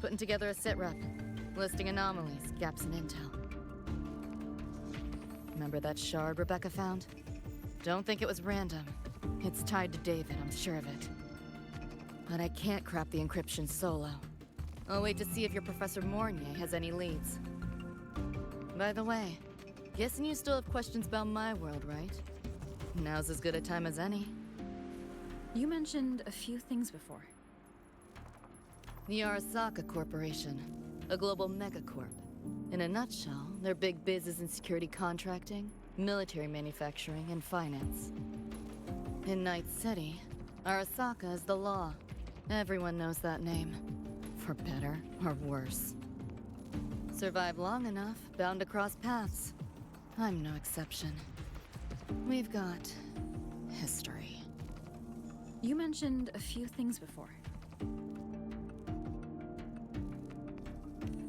Putting together a sitrep, listing anomalies, gaps in intel. Remember that shard Rebecca found? Don't think it was random. It's tied to David, I'm sure of it. But I can't crack the encryption solo. I'll wait to see if your Professor Mornier has any leads. By the way, guessing you still have questions about my world, right? Now's as good a time as any. You mentioned a few things before. The Arasaka Corporation, a global megacorp. In a nutshell, their big biz is in security contracting, military manufacturing, and finance. In Night City, Arasaka is the law. Everyone knows that name. For better or worse. Survive long enough, bound to cross paths. I'm no exception. We've got history. You mentioned a few things before.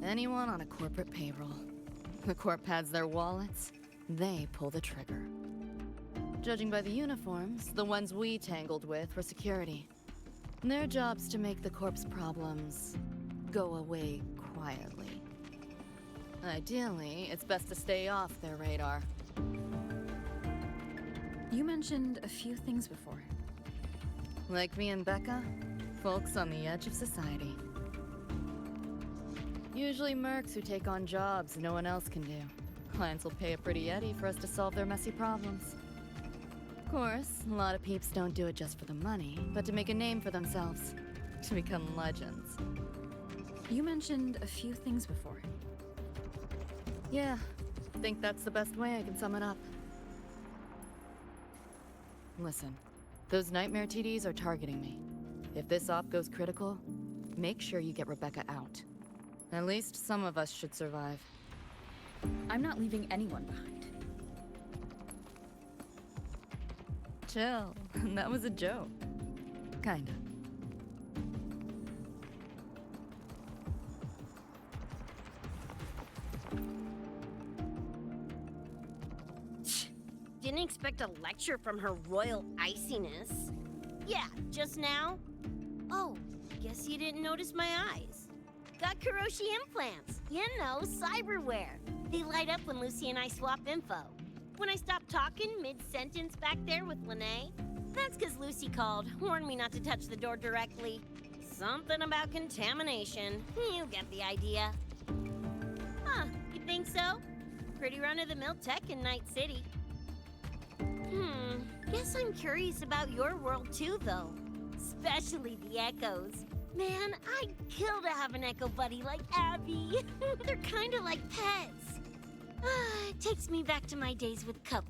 Anyone on a corporate payroll. The corp pads their wallets, they pull the trigger. Judging by the uniforms, the ones we tangled with were security. Their job's to make the corp's problems go away quietly. Ideally, it's best to stay off their radar. You mentioned a few things before. Like me and Becca, folks on the edge of society. Usually mercs who take on jobs no one else can do. Clients will pay a pretty Eddie for us to solve their messy problems. Of course, a lot of peeps don't do it just for the money, but to make a name for themselves. To become legends. You mentioned a few things before. Yeah, think that's the best way I can sum it up. Listen, those nightmare TDs are targeting me. If this op goes critical, make sure you get Rebecca out. At least some of us should survive. I'm not leaving anyone behind. Chill, that was a joke. Kinda. Didn't expect a lecture from her royal iciness. Yeah, just now? Oh, guess you didn't notice my eyes. Got Kuroshi implants. You know, cyberware. They light up when Lucy and I swap info. When I stopped talking mid-sentence back there with Lene, that's because Lucy called, warned me not to touch the door directly. Something about contamination. You get the idea. Huh, you think so? Pretty run-of-the-mill tech in Night City. Guess I'm curious about your world too, though. Especially the Echoes. Man, I'd kill to have an Echo buddy like Abby. They're kinda like pets. It takes me back to my days with Cup.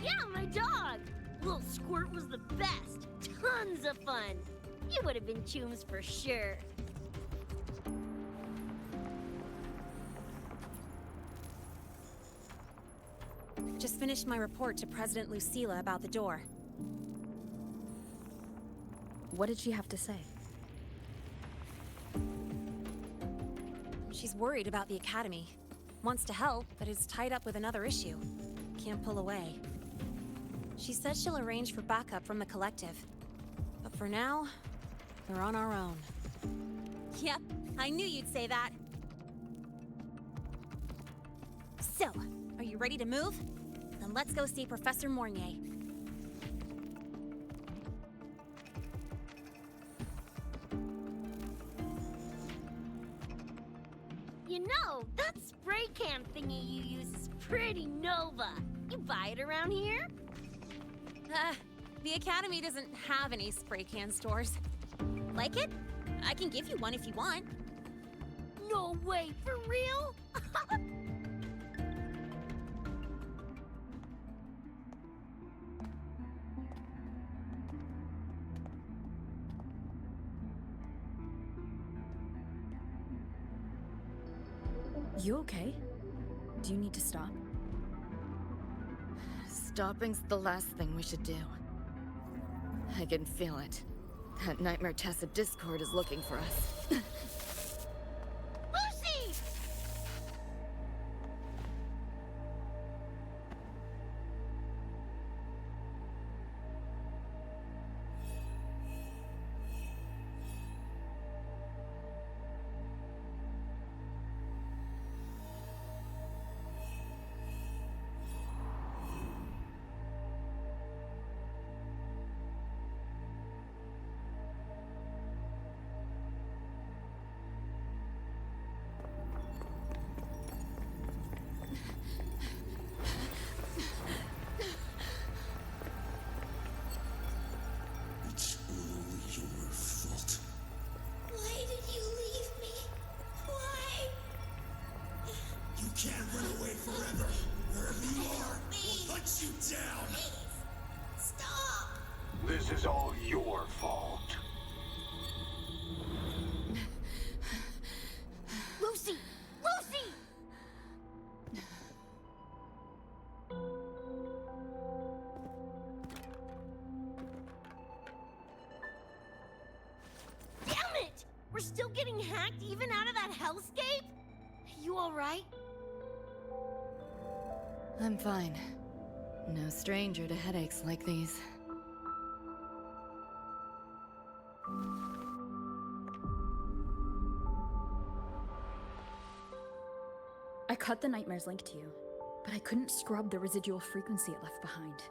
Yeah, my dog! Little Squirt was the best. Tons of fun. You would have been chooms for sure. Just finished my report to President Lucilla about the door. What did she have to say? She's worried about the Academy. Wants to help, but is tied up with another issue. Can't pull away. She says she'll arrange for backup from the Collective. But for now, we're on our own. Yep, I knew you'd say that. So, are you ready to move? Then let's go see Professor Mornier. You know, that spray can thingy you use is pretty Nova. You buy it around here? The Academy doesn't have any spray can stores. Like it? I can give you one if you want. No way, for real? You okay? Do you need to stop? Stopping's the last thing we should do. I can feel it. That Nightmare Tessa Discord is looking for us. Lucy! down! Stop! This is all your fault. Lucy! Lucy! Damn it! We're still getting hacked even out of that hellscape? You alright? I'm fine. No stranger to headaches like these. I cut the nightmare's link to you, but I couldn't scrub the residual frequency it left behind.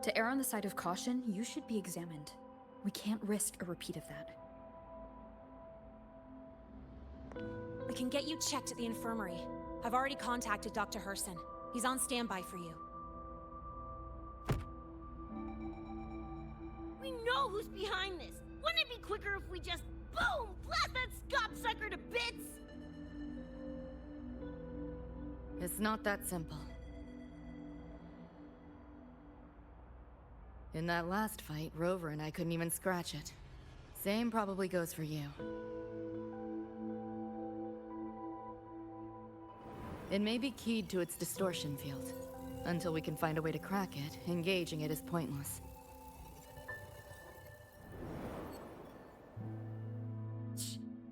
To err on the side of caution, you should be examined. We can't risk a repeat of that. We can get you checked at the infirmary. I've already contacted Dr. Herson. He's on standby for you. We know who's behind this! Wouldn't it be quicker if we just, boom, blast that scop-sucker to bits? It's not that simple. In that last fight, Rover and I couldn't even scratch it. Same probably goes for you. It may be keyed to its distortion field. Until we can find a way to crack it, engaging it is pointless.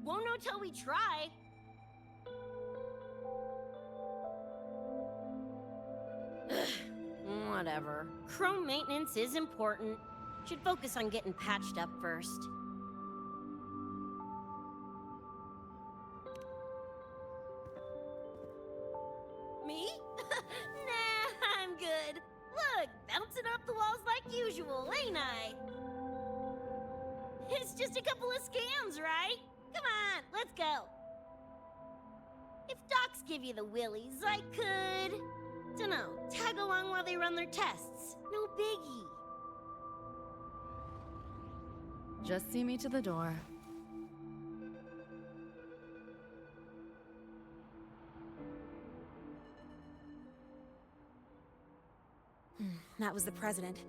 Won't know till we try. Whatever. Chrome maintenance is important. Should focus on getting patched up first. Me? Nah, I'm good. Look, bouncing off the walls like usual, ain't I? It's just a couple of scans, right? Come on, let's go. If docs give you the willies, I could... dunno, tag along while they run their tests. No biggie. Just see me to the door. That was the president.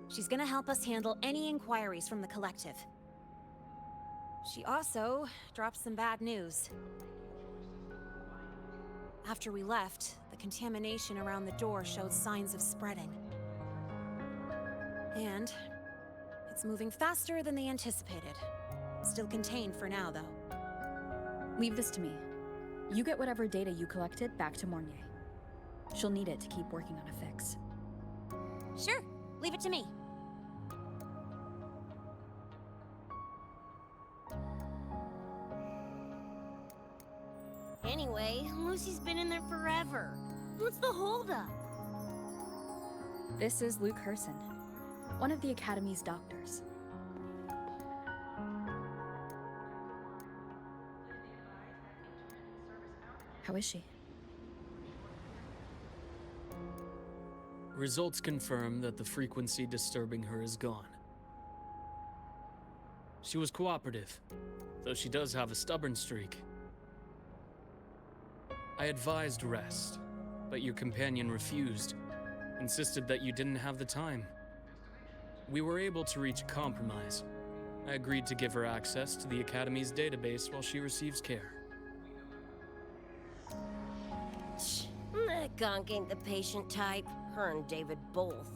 She's gonna help us handle any inquiries from the collective. She also dropped some bad news. After we left, the contamination around the door showed signs of spreading. And it's moving faster than they anticipated. Still contained for now, though. Leave this to me. You get whatever data you collected back to Mornier. She'll need it to keep working on a fix. Sure, leave it to me. Anyway, Lucy's been in there forever. What's the holdup? This is Luke Herson, one of the Academy's doctors. How is she? Results confirm that the frequency disturbing her is gone. She was cooperative, though she does have a stubborn streak. I advised rest, but your companion refused, insisted that you didn't have the time. We were able to reach a compromise. I agreed to give her access to the Academy's database while she receives care. That gonk ain't the patient type. Her and David both.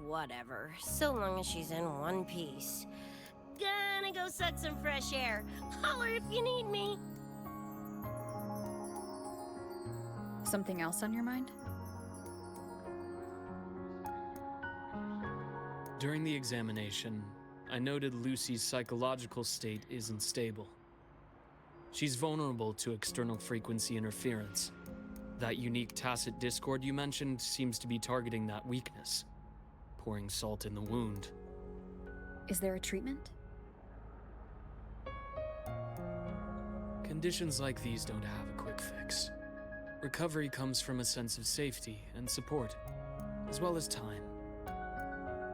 Whatever, so long as she's in one piece. Gonna go suck some fresh air. Holler if you need me. Something else on your mind? During the examination, I noted Lucy's psychological state isn't stable. She's vulnerable to external frequency interference. That unique tacit discord you mentioned seems to be targeting that weakness, pouring salt in the wound. Is there a treatment? Conditions like these don't have a quick fix. Recovery comes from a sense of safety and support, as well as time.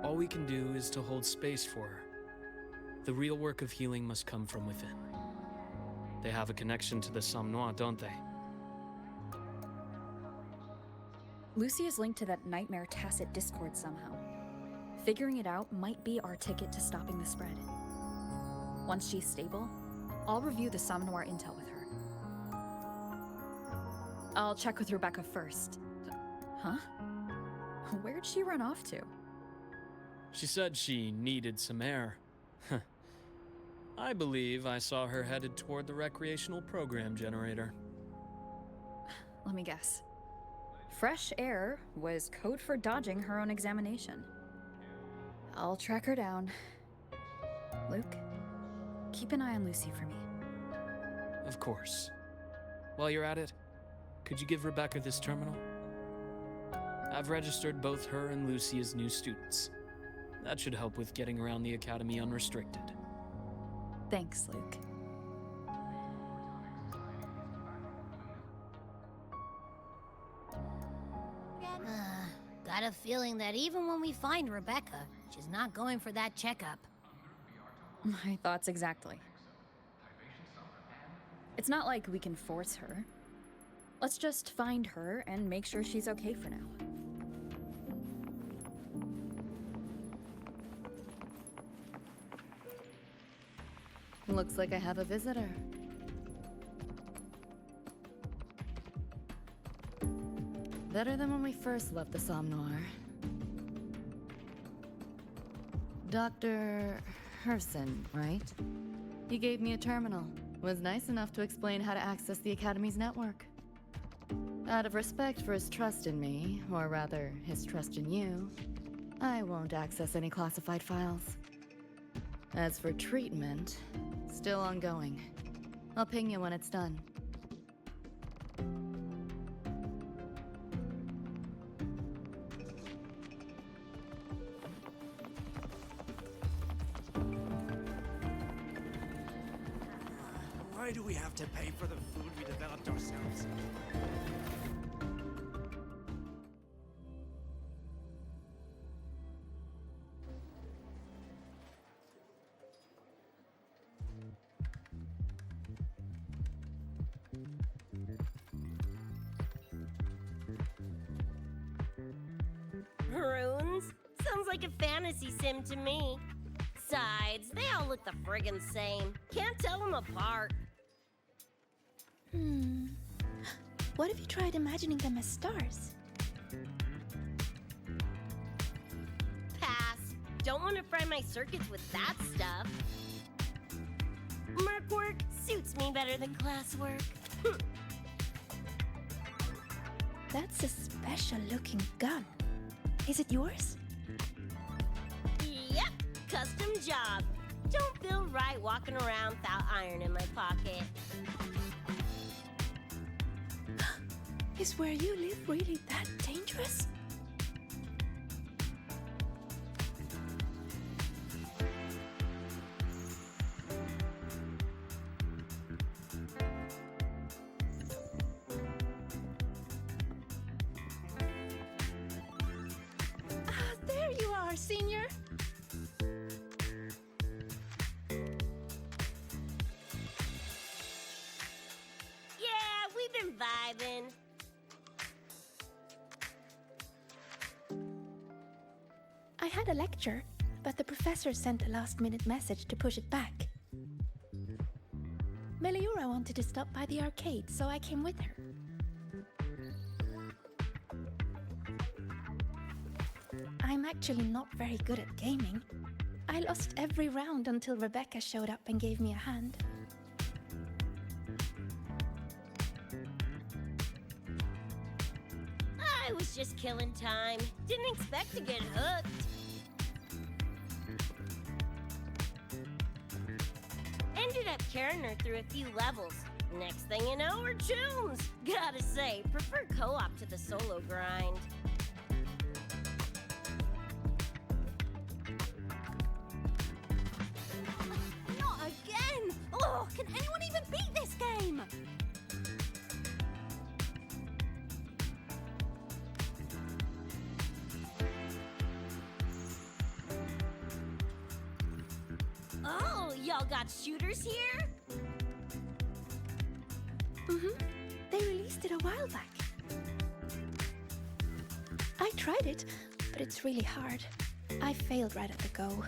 All we can do is to hold space for her. The real work of healing must come from within. They have a connection to the Somme Noir, don't they? Lucy is linked to that nightmare Tacit Discord somehow. Figuring it out might be our ticket to stopping the spread. Once she's stable, I'll review the Somme Noir intel with her. I'll check with Rebecca first. Huh? Where'd she run off to? She said she needed some air. I believe I saw her headed toward the recreational program generator. Let me guess. Fresh air was code for dodging her own examination. I'll track her down. Luke, keep an eye on Lucy for me. Of course. While you're at it, could you give Rebecca this terminal? I've registered both her and Lucy as new students. That should help with getting around the Academy unrestricted. Thanks, Luke. Got a feeling that even when we find Rebecca, she's not going for that checkup. My thoughts exactly. It's not like we can force her. Let's just find her and make sure she's okay for now. Looks like I have a visitor. Better than when we first left the Somme Noir. Dr. Herson, right? He gave me a terminal. Was nice enough to explain how to access the Academy's network. Out of respect for his trust in me, or rather, his trust in you, I won't access any classified files. As for treatment, still ongoing. I'll ping you when it's done. Why do we have to pay for the food we developed ourselves? Runes? Sounds like a fantasy sim to me. Besides, they all look the friggin' same. Can't tell them apart. What if you tried imagining them as stars? Pass. Don't want to fry my circuits with that stuff. Merc work suits me better than classwork. That's a special looking gun. Is it yours? Yep, custom job. Don't feel right walking around without iron in my pocket. Is where you live really that dangerous? There you are, Senior. Yeah, we've been vibing. I had a lecture, but the professor sent a last-minute message to push it back. Meliora wanted to stop by the arcade, so I came with her. I'm actually not very good at gaming. I lost every round until Rebecca showed up and gave me a hand. I was just killing time. Didn't expect to get hooked. Ended up carrying her through a few levels. Next thing you know, we're chums. Gotta say, prefer co-op to the solo grind. Not again! Oh, can anyone even beat this game? Oh, y'all got shooters here? They released it a while back. I tried it, but it's really hard. I failed right at the go.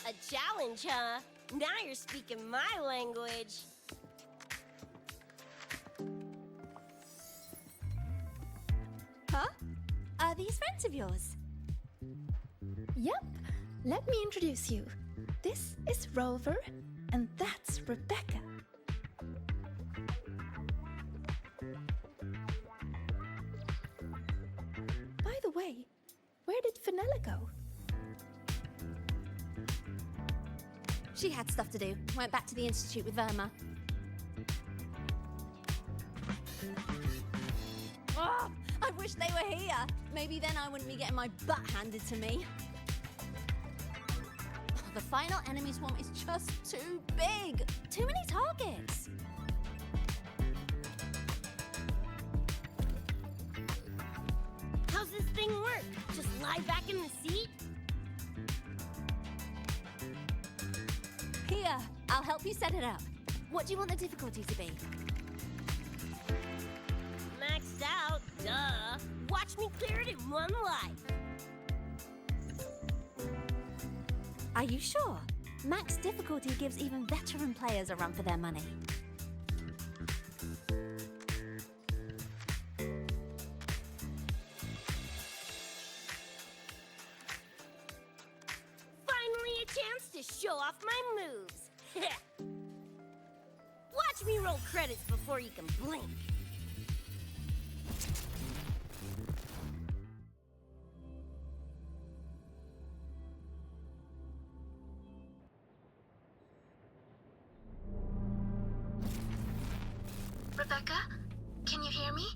A challenge, huh? Now you're speaking my language. Huh? Are these friends of yours? Yep, let me introduce you. This is Rover, and that's Rebecca. By the way, where did Fenella go? She had stuff to do. Went back to the Institute with Verma. Oh, I wish they were here. Maybe then I wouldn't be getting my butt handed to me. The final enemy swarm is just too big. Too many targets. How's this thing work? Just lie back in the seat? Here, I'll help you set it up. What do you want the difficulty to be? Maxed out, duh. Watch me clear it in one life. Are you sure? Max difficulty gives even veteran players a run for their money. Finally a chance to show off my moves. Watch me roll credits before you can blink. Rebecca, can you hear me?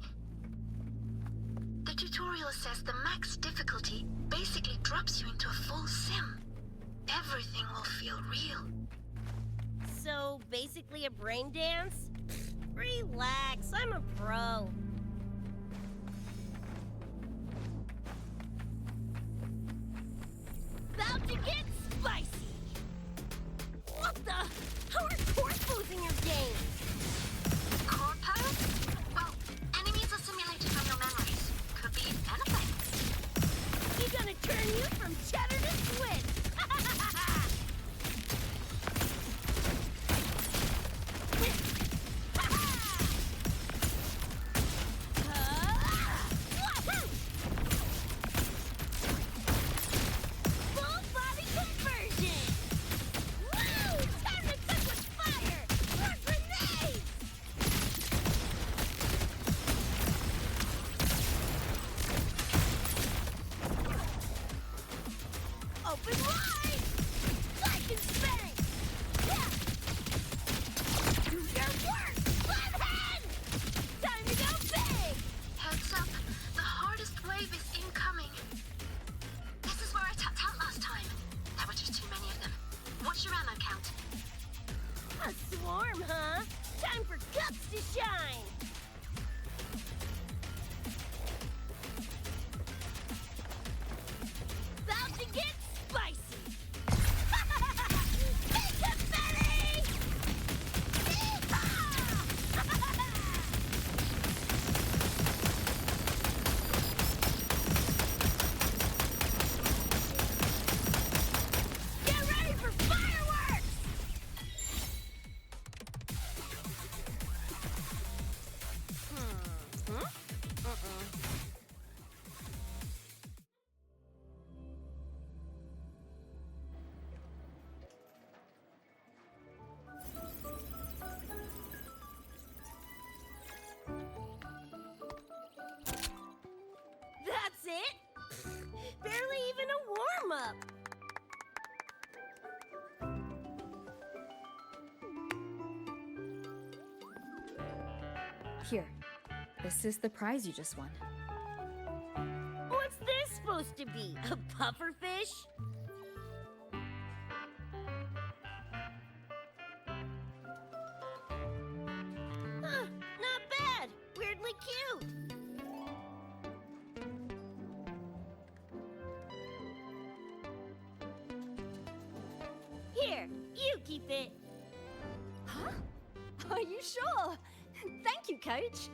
The tutorial says the max difficulty basically drops you into a full sim. Everything will feel real. So, basically a brain dance? Relax, I'm a pro. About to get spicy! What the? How are core foes in your game? Core pose? Well, enemies are simulated from your memories. Could be anything. He's gonna turn you from cheddar to Swiss! Full body conversion! Woo! Time to cook with fire! More grenades! Open wide! Like and spank! Yeah! Do your work! Flathead! Time to go big! Heads up, the hardest wave is incoming. This is where I tapped out last time. There were just too many of them. What's your ammo count? A swarm, huh? Time for guts to shine! About to get spicy! Big confetti! Yeehaw! Get ready for fireworks! That's it? Barely even a warm-up. Here, this is the prize you just won. What's this supposed to be? A pufferfish? Huh, not bad. Weirdly cute. Here, you keep it. Huh? I Are you sure? Thank you, Coach.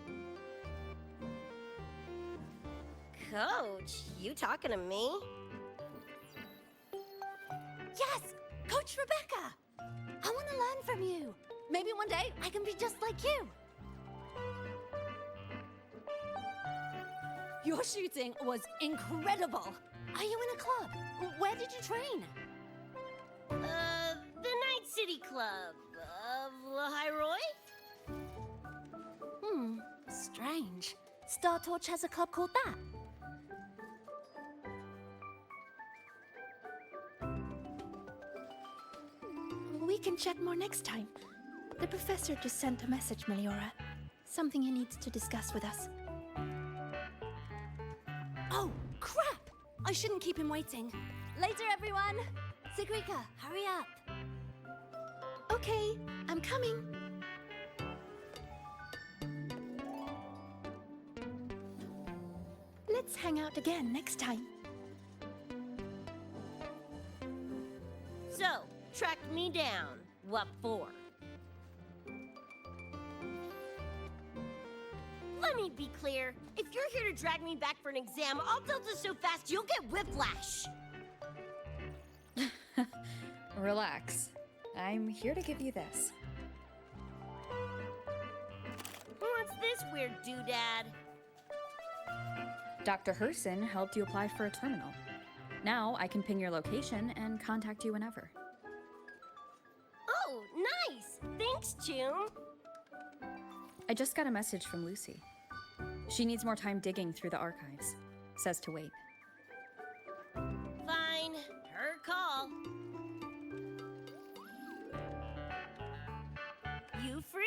Coach, you talking to me? Yes, Coach Rebecca. I want to learn from you. Maybe one day I can be just like you. Your shooting was incredible. Are you in a club? Where did you train? The Night City Club of Lahiroy? Strange. Star Torch has a club called that. We can chat more next time. The professor just sent a message, Meliora. Something he needs to discuss with us. Oh, crap! I shouldn't keep him waiting. Later, everyone! Sigrika, hurry up! Okay, I'm coming. Let's hang out again next time. So, tracked me down. What for? Let me be clear. If you're here to drag me back for an exam, I'll delta so fast you'll get whiplash. Relax. I'm here to give you this. What's this weird doodad? Dr. Herson helped you apply for a terminal. Now I can ping your location and contact you whenever. Oh, nice! Thanks, June. I just got a message from Lucy. She needs more time digging through the archives. Says to wait. Fine. Her call. You free?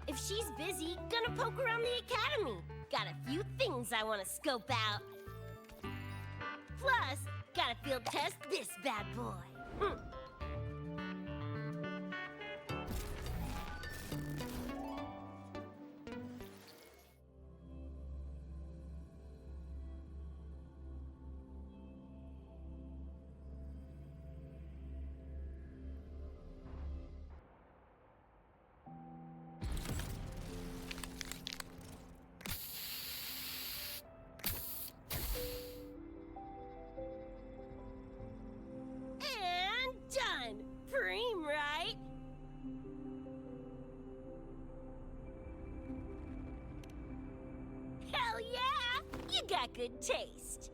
If she's busy, gonna poke around the academy. Got a few things I want to scope out. Plus, gotta field test this bad boy. And done! Preem, right? Hell yeah! You got good taste.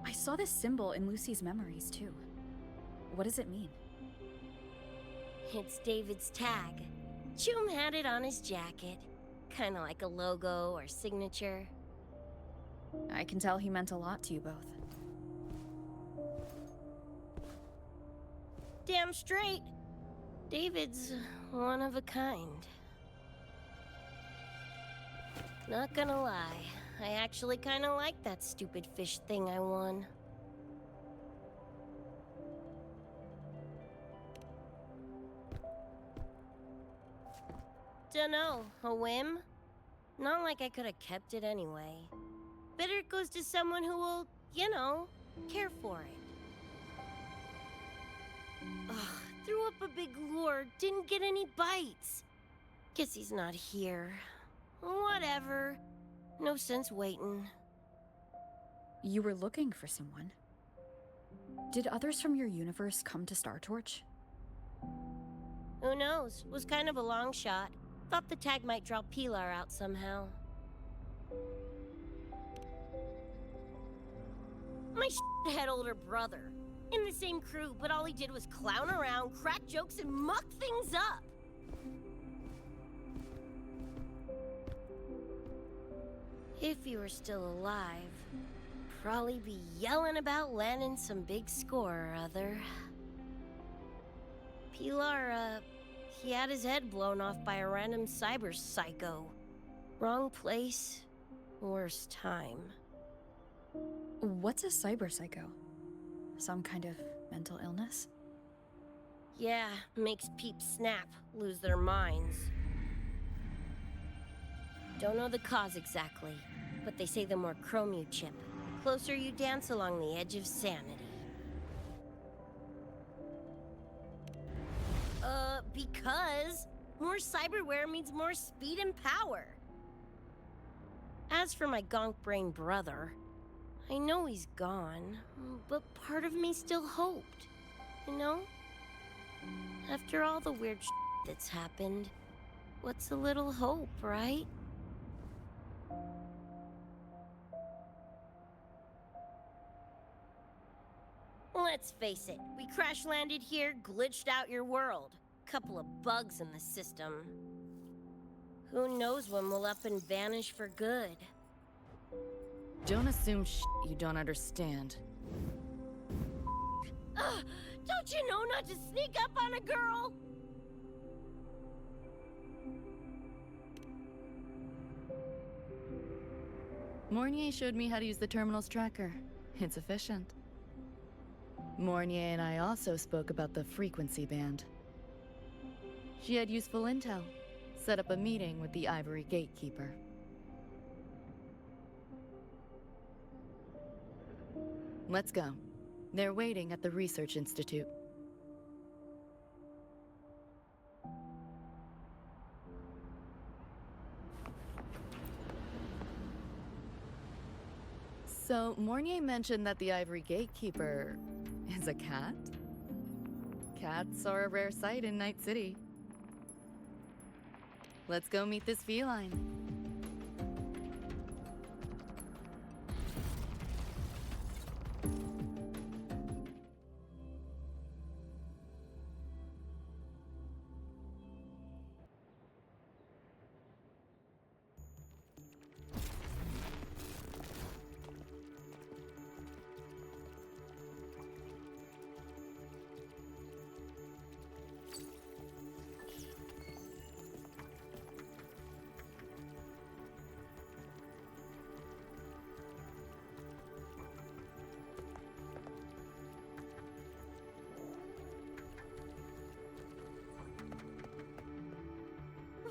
I saw this symbol in Lucy's memories, too. What does it mean? It's David's tag. Chum had it on his jacket. Kinda like a logo or signature. I can tell he meant a lot to you both. Damn straight. David's one of a kind. Not gonna lie, I actually kinda like that stupid fish thing I won. Dunno, a whim? Not like I could have kept it anyway. Better it goes to someone who will, you know, care for it. Ugh, threw up a big lure, didn't get any bites. Guess he's not here. Whatever. No sense waiting. You were looking for someone. Did others from your universe come to Star Torch? Who knows? Was kind of a long shot. Thought the tag might draw Pilar out somehow. My head older brother. In the same crew, but all he did was clown around, crack jokes, and muck things up. If he were still alive, probably be yelling about landing some big score or other. Pilar, he had his head blown off by a random cyber psycho. Wrong place, worst time. What's a cyber psycho? Some kind of mental illness? Yeah, makes peeps snap, lose their minds. Don't know the cause exactly, but they say the more chrome you chip, the closer you dance along the edge of sanity. Because more cyberware means more speed and power. As for my gonk brain brother, I know he's gone, but part of me still hoped, you know? After all the weird that's happened, what's a little hope, right? Let's face it, we crash-landed here, glitched out your world. Couple of bugs in the system. Who knows when we'll up and vanish for good? Don't assume you don't understand. Don't you know not to sneak up on a girl? Mornier showed me how to use the terminal's tracker. It's efficient. Mornier and I also spoke about the frequency band. She had useful intel. Set up a meeting with the Ivory Gatekeeper. Let's go. They're waiting at the Research Institute. So, Mornier mentioned that the Ivory Gatekeeper is a cat? Cats are a rare sight in Night City. Let's go meet this feline.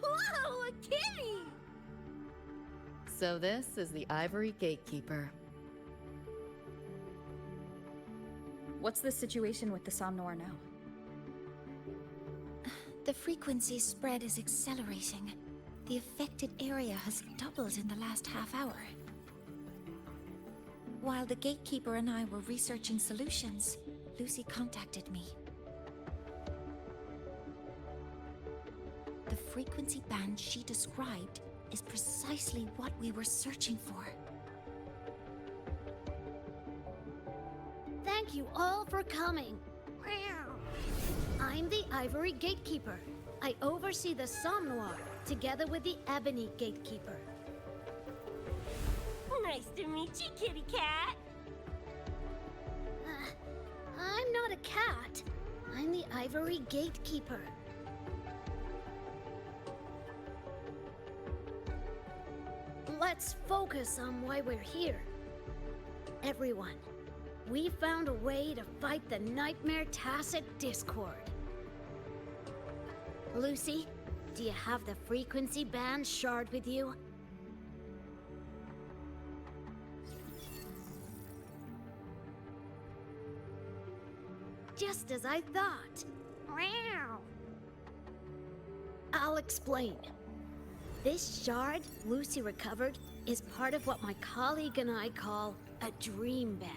Whoa, a kitty! So this is the Ivory Gatekeeper. What's the situation with the Somnoir now? The frequency spread is accelerating. The affected area has doubled in the last half hour. While the gatekeeper and I were researching solutions, Lucy contacted me. The frequency band she described is precisely what we were searching for. Thank you all for coming. I'm the Ivory Gatekeeper. I oversee the Somnoir, together with the Ebony Gatekeeper. Nice to meet you, kitty cat. I'm not a cat. I'm the Ivory Gatekeeper. Let's focus on why we're here. Everyone, we found a way to fight the Nightmare Tacit Discord. Lucy, do you have the frequency band shard with you? Just as I thought. I'll explain. This shard Lucy recovered is part of what my colleague and I call a dream band.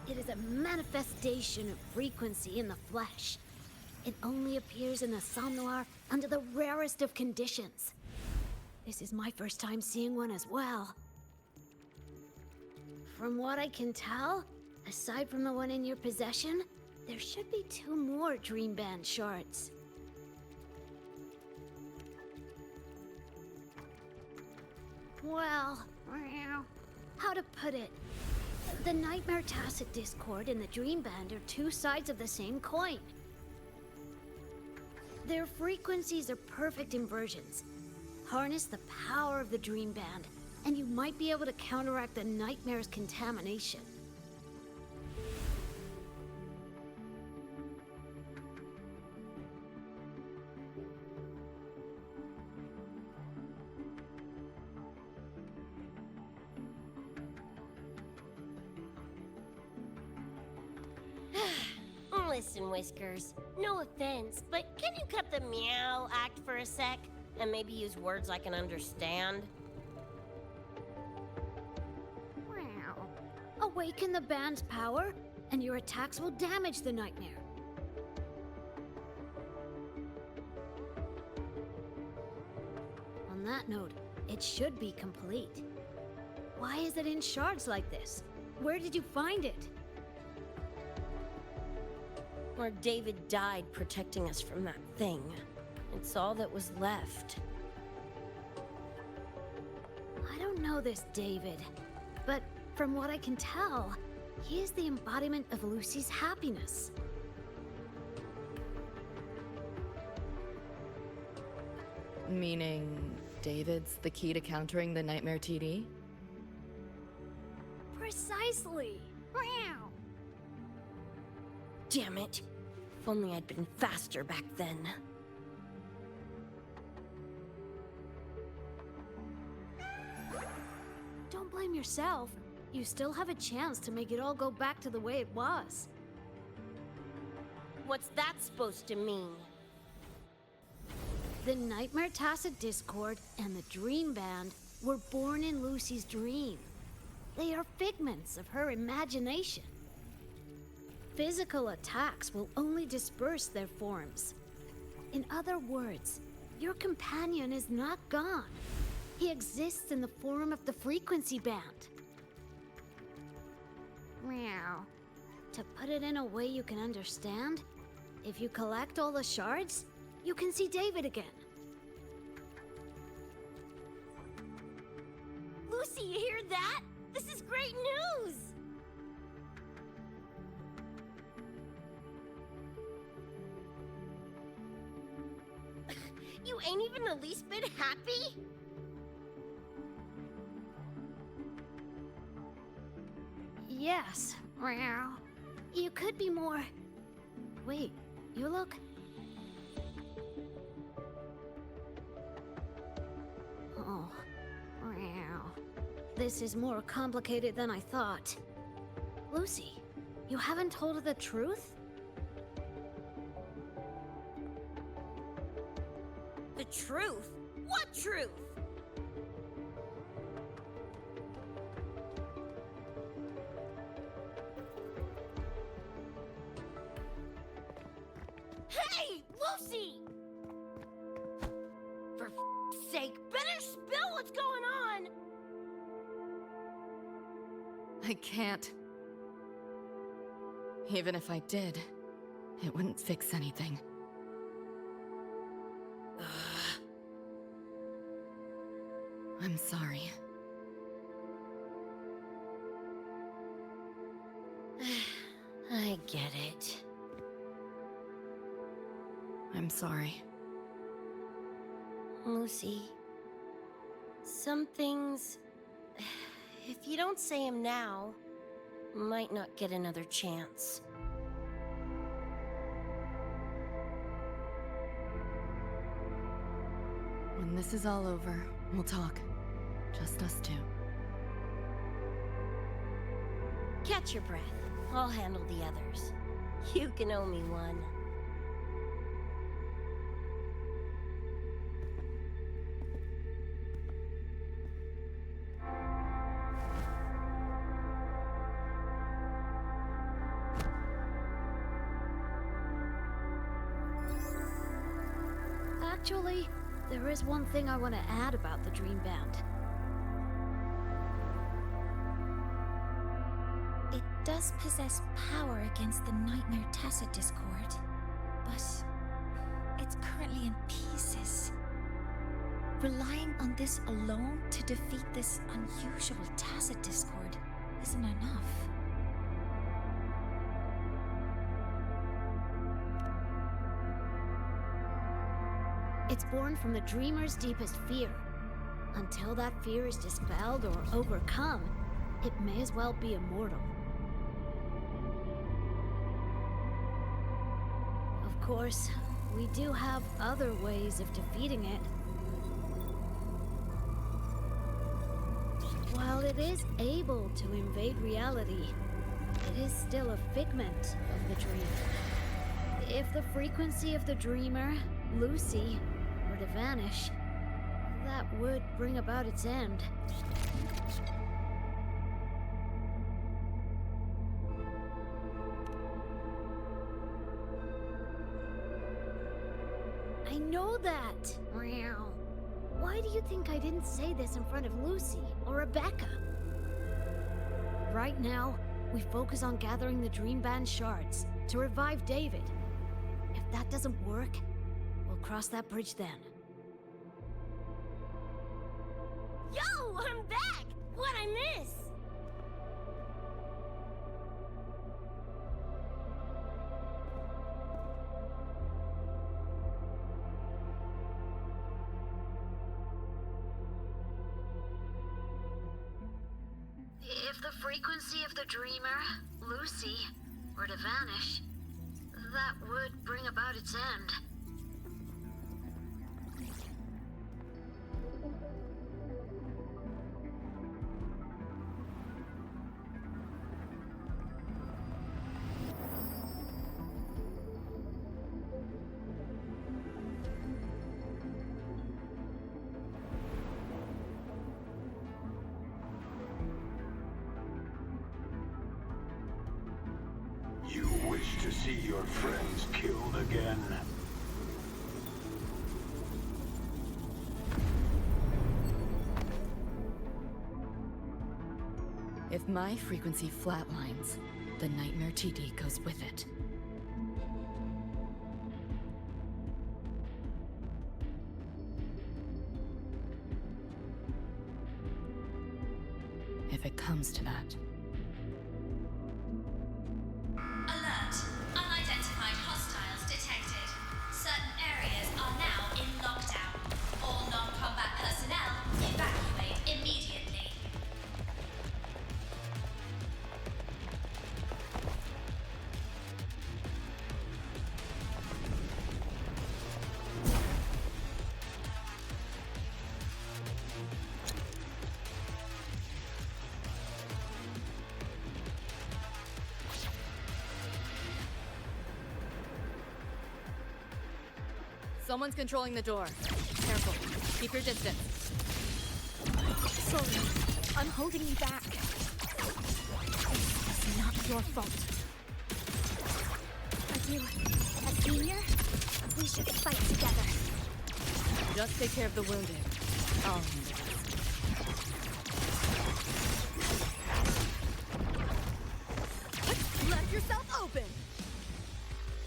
It is a manifestation of frequency in the flesh. It only appears in the Somnoir under the rarest of conditions. This is my first time seeing one as well. From what I can tell, aside from the one in your possession, there should be 2 more dream band shards. Well, how to put it? The Nightmare Tacit Discord and the Dream Band are 2 sides of the same coin. Their frequencies are perfect inversions. Harness the power of the Dream Band, and you might be able to counteract the Nightmare's contamination. Listen, Whiskers, no offense, but can you cut the meow act for a sec? And maybe use words I can understand? Wow. Awaken the band's power, and your attacks will damage the nightmare. On that note, it should be complete. Why is it in shards like this? Where did you find it? Where David died protecting us from that thing. It's all that was left. I don't know this David, but from what I can tell, he is the embodiment of Lucy's happiness. Meaning, David's the key to countering the Nightmare TD? Precisely! Meow. Damn it. If only I'd been faster back then. Don't blame yourself. You still have a chance to make it all go back to the way it was. What's that supposed to mean? The Nightmare Tacit Discord and the Dream Band were born in Lucy's dream. They are figments of her imagination. Physical attacks will only disperse their forms. In other words, your companion is not gone. He exists in the form of the frequency band. Meow. To put it in a way you can understand, if you collect all the shards, you can see David again. Lucy, you hear that? This is great news! You ain't even the least bit happy? Yes. Meow. You could be more... Wait, you look... Oh. Meow. This is more complicated than I thought. Lucy, you haven't told her the truth? The truth? What truth? Hey, Lucy! For f***'s sake, better spill what's going on! I can't. Even if I did, it wouldn't fix anything. I'm sorry. I get it. I'm sorry. Lucy, some things, if you don't say them now, might not get another chance. When this is all over, we'll talk. Just us two. Catch your breath. I'll handle the others. You can owe me one. Actually, there is one thing I want to add about the Dream Band. It does possess power against the Nightmare Tacit Discord, but it's currently in pieces. Relying on this alone to defeat this unusual Tacit Discord isn't enough. It's born from the dreamer's deepest fear. Until that fear is dispelled or overcome, it may as well be immortal. Of course, we do have other ways of defeating it. While it is able to invade reality, it is still a figment of the dream. If the frequency of the dreamer, Lucy, were to vanish, that would bring about its end. I know that! Meow. Why do you think I didn't say this in front of Lucy or Rebecca? Right now, we focus on gathering the Dream Band shards to revive David. If that doesn't work, we'll cross that bridge then. Yo, I'm back! What'd I miss? If the frequency of the dreamer, Lucy, were to vanish, that would bring about its end. You wish to see your friends killed again? If my frequency flatlines, the Nightmare Cheide goes with it. If it comes to that. Alert! Unidentified hostiles detected. Certain areas are now in lockdown. All non-combat personnel evacuate immediately. Someone's controlling the door. Careful. Keep your distance. Sorry, I'm holding you back. It's not your fault. Are you a senior? We should fight together. Just take care of the wounded. I'll handle this. Left yourself open!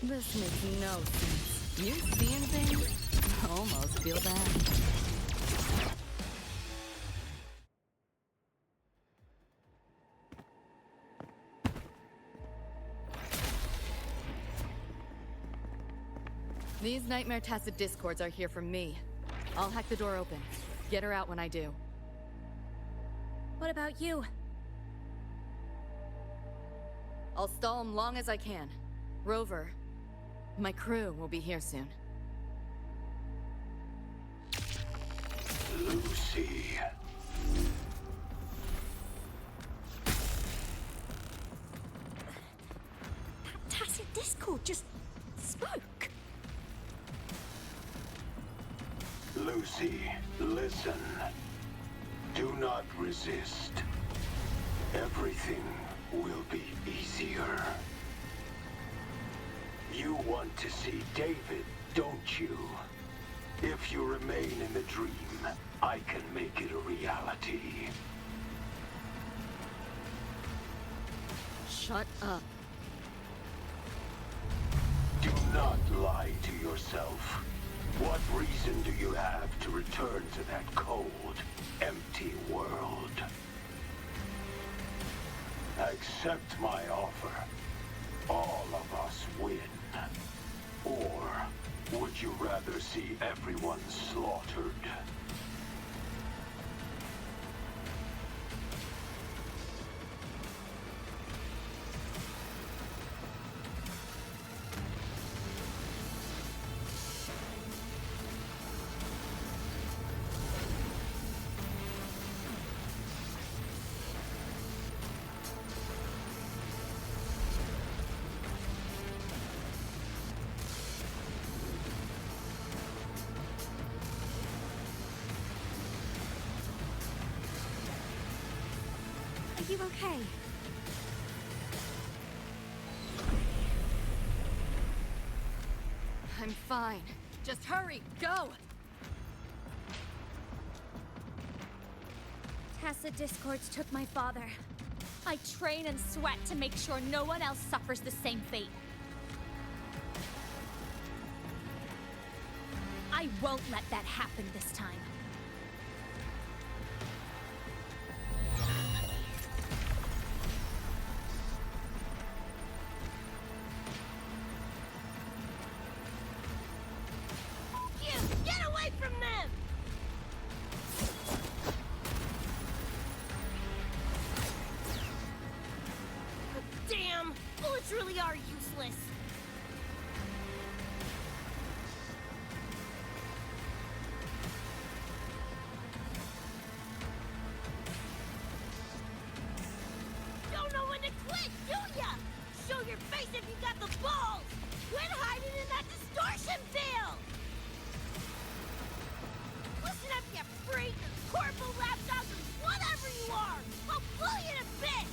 This makes no sense. You see anything? I almost feel bad. These Nightmare Tacit Discords are here for me. I'll hack the door open. Get her out when I do. What about you? I'll stall them long as I can. Rover, my crew will be here soon. Lucy. That tacit discord just spoke. Lucy, listen. Do not resist. Everything will be easier. You want to see David, don't you? If you remain in the dream, I can make it a reality. Shut up. Do not lie to yourself. What reason do you have to return to that cold, empty world? Accept my offer. All of us win. Or would you rather see everyone slaughtered? Are you okay? I'm fine. Just hurry, go! Tacit discords took my father. I train and sweat to make sure no one else suffers the same fate. I won't let that happen this time. Get away from them! Damn! Bullets really are useless. Don't know when to quit, do ya? Show your face if you got the balls! Quit hiding in that distortion field! Listen up, you freak! Corporal lapdogs, whatever you are! I'll blow you to bits!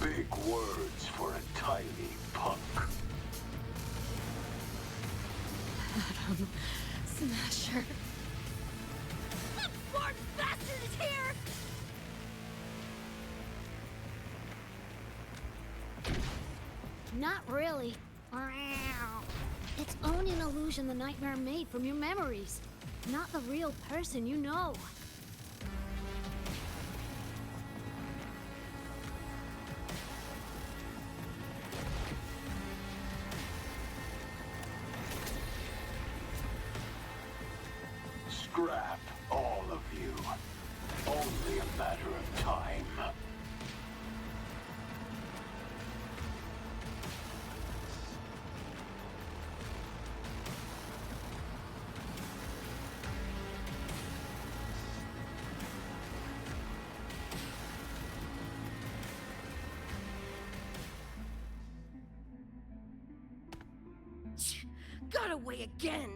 Big words for a tiny punk. Adam Smasher. That smart bastard is here! Not really. It's only an illusion the nightmare made from your memories, not the real person you know. Scrap, all of you. Only a matter of time. Got away again!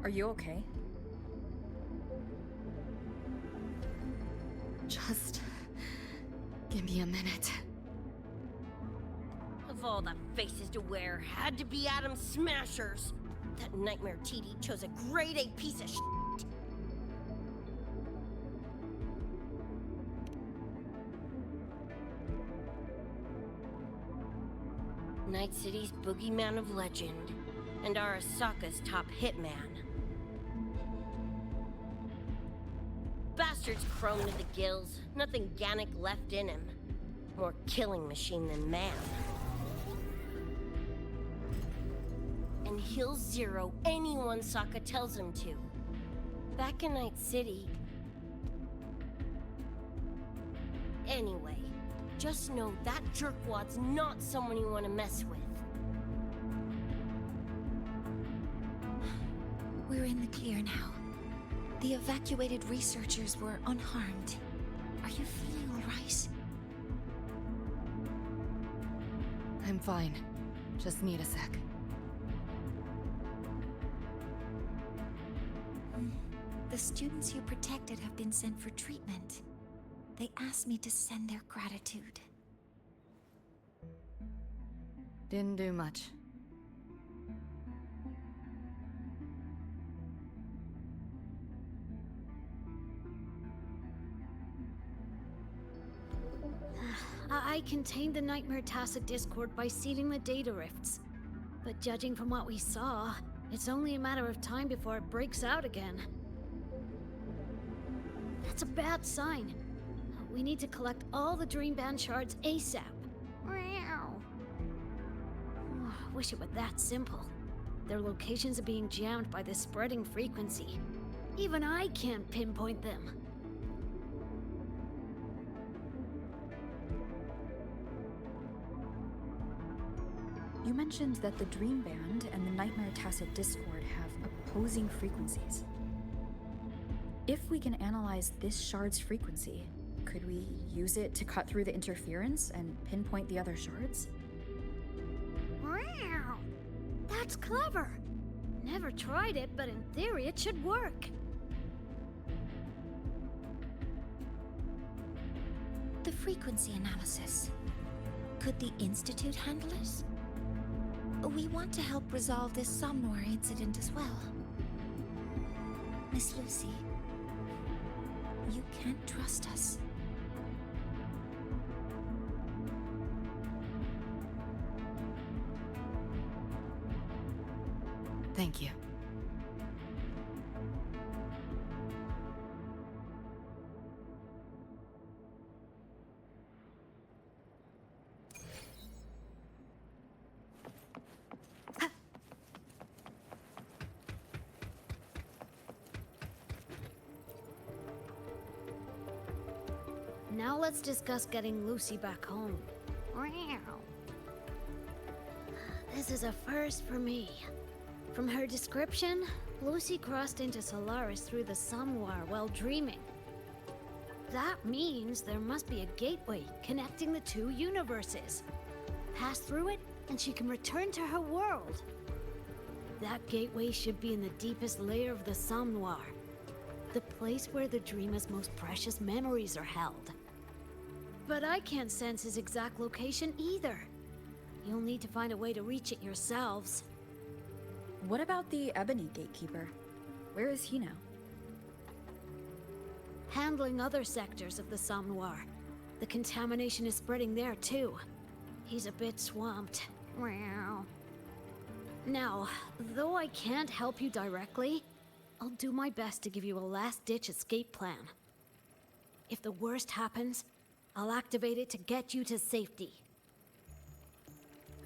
Are you okay? Just give me a minute. Of all the faces to wear, had to be Adam Smashers. That Nightmare Cheide chose a grade A piece of shit. Night City's boogeyman of legend, and Arasaka's top hitman. Bastard's chrome to the gills, nothing Gannic left in him. More killing machine than man. And he'll zero anyone Sokka tells him to. Back in Night City... Anyway, just know that jerkwad's not someone you want to mess with. We're in the clear now. The evacuated researchers were unharmed. Are you feeling all right? I'm fine. Just need a sec. The students you protected have been sent for treatment. They asked me to send their gratitude. Didn't do much. I contained the Nightmare Tacit Discord by sealing the data rifts. But judging from what we saw, it's only a matter of time before it breaks out again. That's a bad sign. We need to collect all the Dreamband shards ASAP. Wish it were that simple. Their locations are being jammed by the spreading frequency. Even I can't pinpoint them. You mentioned that the Dream Band and the Nightmare Tacit Discord have opposing frequencies. If we can analyze this shard's frequency, could we use it to cut through the interference and pinpoint the other shards? Wow! That's clever! Never tried it, but in theory it should work. The frequency analysis. Could the Institute handle it? We want to help resolve this Somnoir incident as well. Miss Lucy, you can't trust us. Thank you. Now let's discuss getting Lucy back home. Wow. This is a first for me. From her description, Lucy crossed into Solaris through the Somnoir while dreaming. That means there must be a gateway connecting the two universes. Pass through it, and she can return to her world. That gateway should be in the deepest layer of the Somnoir, the place where the dreamer's most precious memories are held. But I can't sense his exact location either. You'll need to find a way to reach it yourselves. What about the Ebony Gatekeeper? Where is he now? Handling other sectors of the Somnoir. The contamination is spreading there too. He's a bit swamped. Wow. Now, though I can't help you directly, I'll do my best to give you a last-ditch escape plan. If the worst happens, I'll activate it to get you to safety.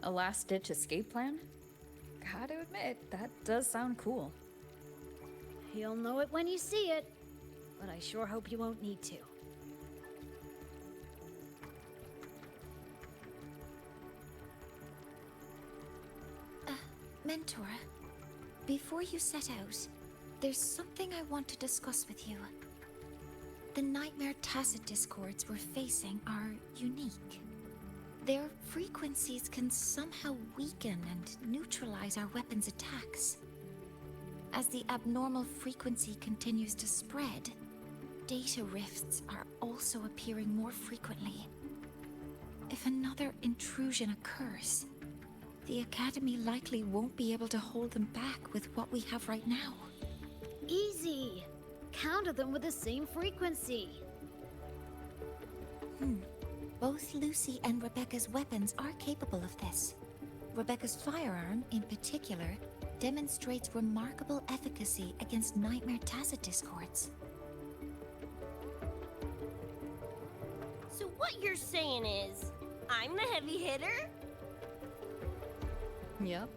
A last-ditch escape plan? Gotta admit, that does sound cool. You'll know it when you see it, but I sure hope you won't need to. Mentor, before you set out, there's something I want to discuss with you. The Nightmare Tacit Discords we're facing are unique. Their frequencies can somehow weaken and neutralize our weapons' attacks. As the abnormal frequency continues to spread, data rifts are also appearing more frequently. If another intrusion occurs, the Academy likely won't be able to hold them back with what we have right now. Easy! Counter them with the same frequency. Both Lucy and Rebecca's weapons are capable of this. Rebecca's firearm, in particular, demonstrates remarkable efficacy against Nightmare Tacit Discords. So what you're saying is, I'm the heavy hitter? Yup.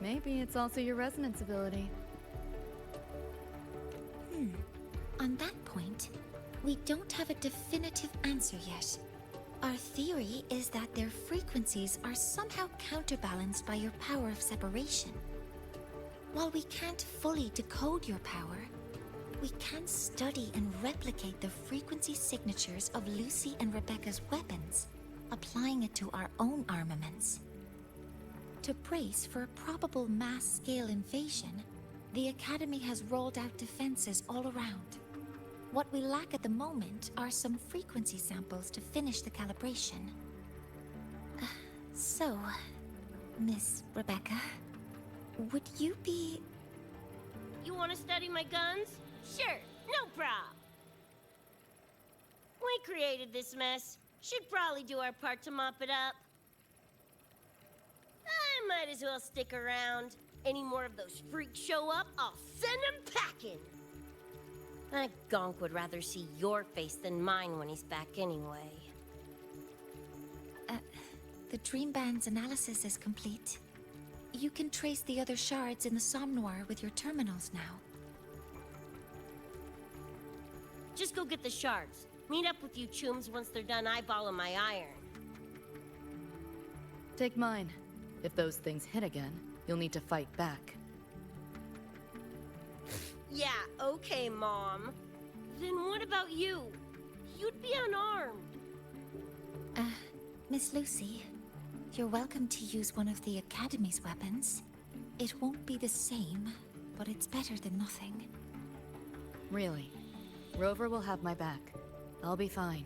Maybe it's also your resonance ability. On that point, we don't have a definitive answer yet. Our theory is that their frequencies are somehow counterbalanced by your power of separation. While we can't fully decode your power, we can study and replicate the frequency signatures of Lucy and Rebecca's weapons, applying it to our own armaments. To brace for a probable mass-scale invasion, the Academy has rolled out defenses all around. What we lack at the moment are some frequency samples to finish the calibration. So, Miss Rebecca, would you be... You want to study my guns? Sure, no prob. We created this mess. Should probably do our part to mop it up. I might as well stick around. Any more of those freaks show up, I'll send them packing. That gonk would rather see your face than mine when he's back anyway. The Dream Band's analysis is complete. You can trace the other shards in the Somnoir with your terminals now. Just go get the shards. Meet up with you chooms once they're done eyeballing my iron. Take mine. If those things hit again, you'll need to fight back. Yeah, okay, Mom. Then what about you? You'd be unarmed. Miss Lucy, you're welcome to use one of the Academy's weapons. It won't be the same, but it's better than nothing. Really. Rover will have my back. I'll be fine.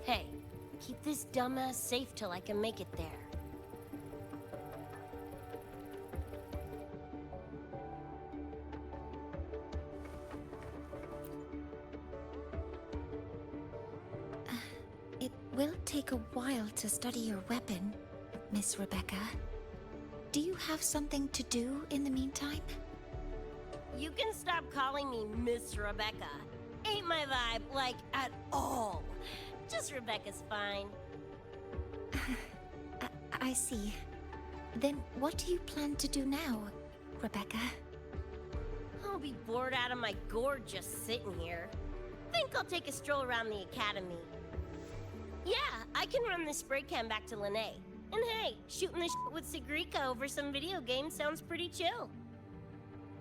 Hey, keep this dumbass safe till I can make it there. It will take a while to study your weapon, Miss Rebecca. Do you have something to do in the meantime? You can stop calling me Miss Rebecca. Ain't my vibe, like, at all. Just Rebecca's fine. I see. Then what do you plan to do now, Rebecca? I'll be bored out of my gourd just sitting here. Think I'll take a stroll around the academy. Yeah, I can run this spray can back to Lene. And hey, shooting the shit with Sigrika over some video game sounds pretty chill.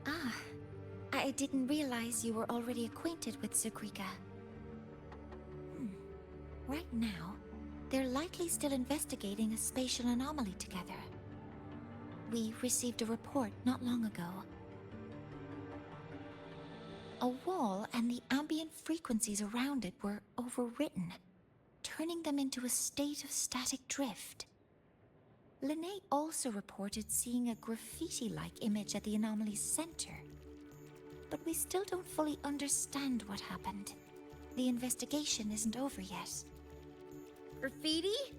Ah, I didn't realize you were already acquainted with Sigrika. Right now, they're likely still investigating a spatial anomaly together. We received a report not long ago. A wall and the ambient frequencies around it were overwritten, turning them into a state of static drift. Lene also reported seeing a graffiti-like image at the anomaly's center. But we still don't fully understand what happened. The investigation isn't over yet. Graffiti?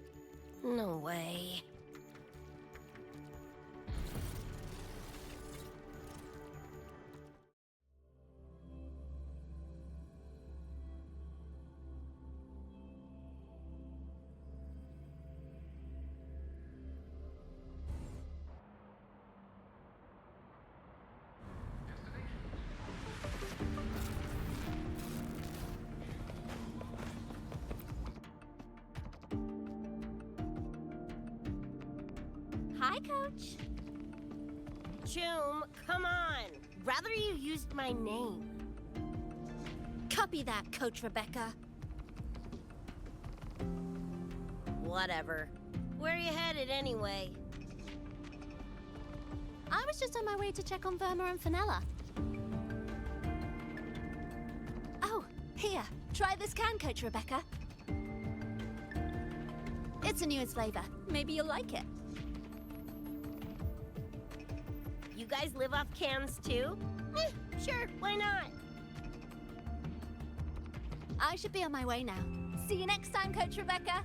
No way. Hi, Coach. Choom, come on. Rather you used my name. Copy that, Coach Rebecca. Whatever. Where are you headed anyway? I was just on my way to check on Verma and Fenella. Oh, here. Try this can, Coach Rebecca. It's a newest flavor. Maybe you'll like it. You guys live off cans too? Sure, why not? I should be on my way now. See you next time, Coach Rebecca.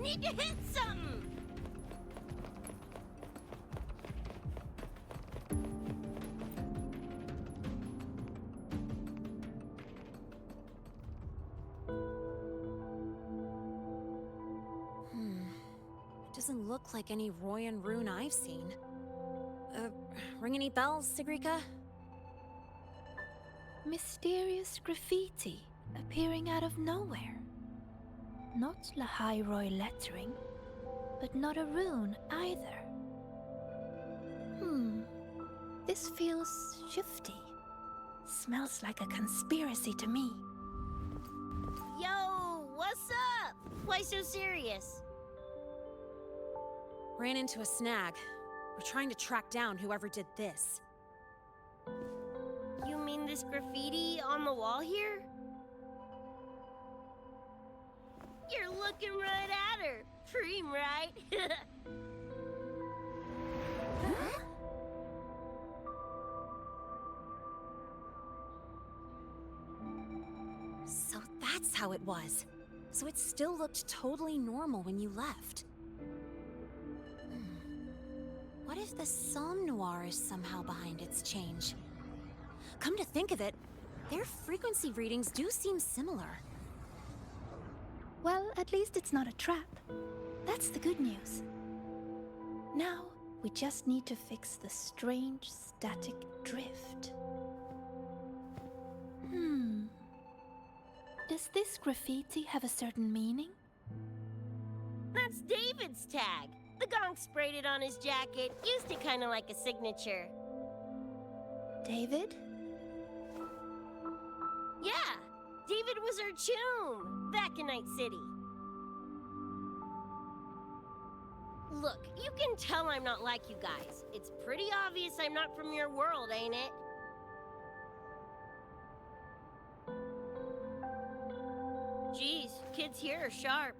Need to hit something! Doesn't look like any Royan rune I've seen. Ring any bells, Sigrika? Mysterious graffiti appearing out of nowhere. Not Lahairoi lettering, but not a rune either. This feels shifty. Smells like a conspiracy to me. Yo, what's up? Why so serious? Ran into a snag. We're trying to track down whoever did this. You mean this graffiti on the wall here? You're looking right at her. Preem, right? So that's how it was. So it still looked totally normal when you left. What if the Somme Noir is somehow behind its change? Come to think of it, Their frequency readings do seem similar. Well, at least it's not a trap. That's the good news. Now, we just need to fix the strange static drift. Does this graffiti have a certain meaning? That's David's tag. The gong sprayed it on his jacket, used it kind of like a signature. David? Yeah, David was our choom, back in Night City. Look, you can tell I'm not like you guys. It's pretty obvious I'm not from your world, ain't it? Geez, kids here are sharp.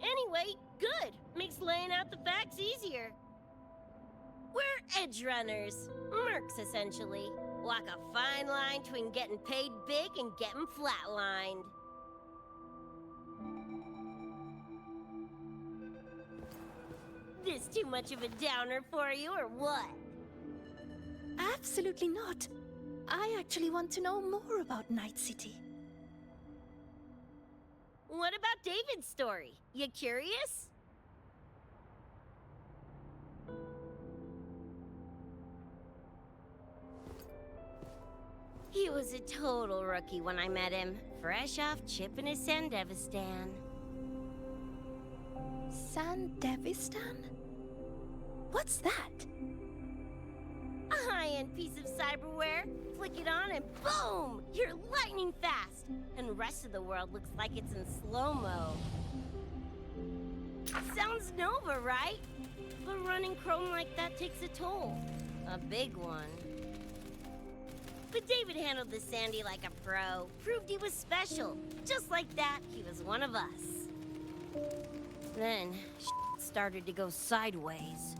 Anyway, good. Makes laying out the facts easier. We're edge runners. Mercs, essentially. Walk a fine line between getting paid big and getting flatlined. This too much of a downer for you, or what? Absolutely not. I actually want to know more about Night City. What about David's story? You curious? He was a total rookie when I met him, fresh off chipping his Sandevistan. Sandevistan? What's that? A high-end piece of cyberware. Flick it on and boom! You're lightning fast! And the rest of the world looks like it's in slow-mo. Sounds Nova, right? But running chrome like that takes a toll. A big one. But David handled the Sandy like a pro. Proved he was special. Just like that, he was one of us. Then, started to go sideways.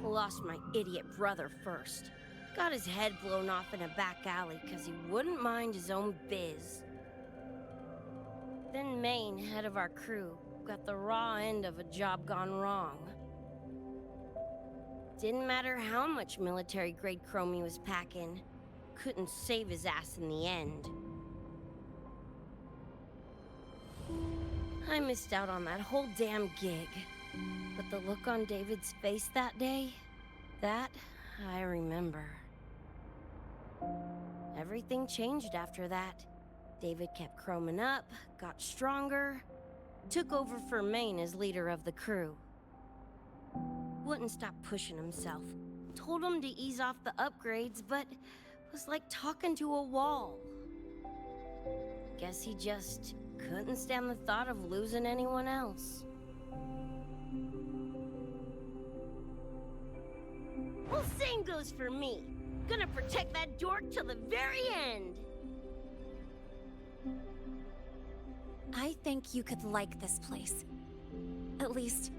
Lost my idiot brother first. Got his head blown off in a back alley because he wouldn't mind his own biz. Then Maine, head of our crew, got the raw end of a job gone wrong. Didn't matter how much military-grade chrome he was packing. Couldn't save his ass in the end. I missed out on that whole damn gig. But the look on David's face that day, that I remember. Everything changed after that. David kept chroming up, got stronger, took over for Maine as leader of the crew. Wouldn't stop pushing himself. Told him to ease off the upgrades, but was like talking to a wall. Guess he just couldn't stand the thought of losing anyone else. Well, same goes for me. Gonna protect that dork till the very end. I think you could like this place. At least,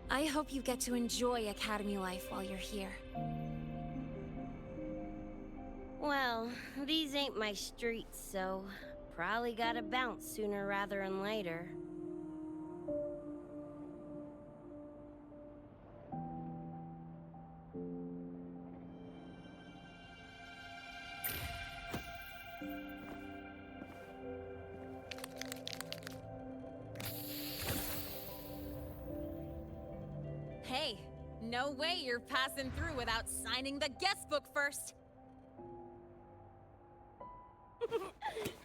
I hope you get to enjoy Academy life while you're here. Well, these ain't my streets, so probably gotta bounce sooner rather than later. Hey, no way you're passing through without signing the guest book first.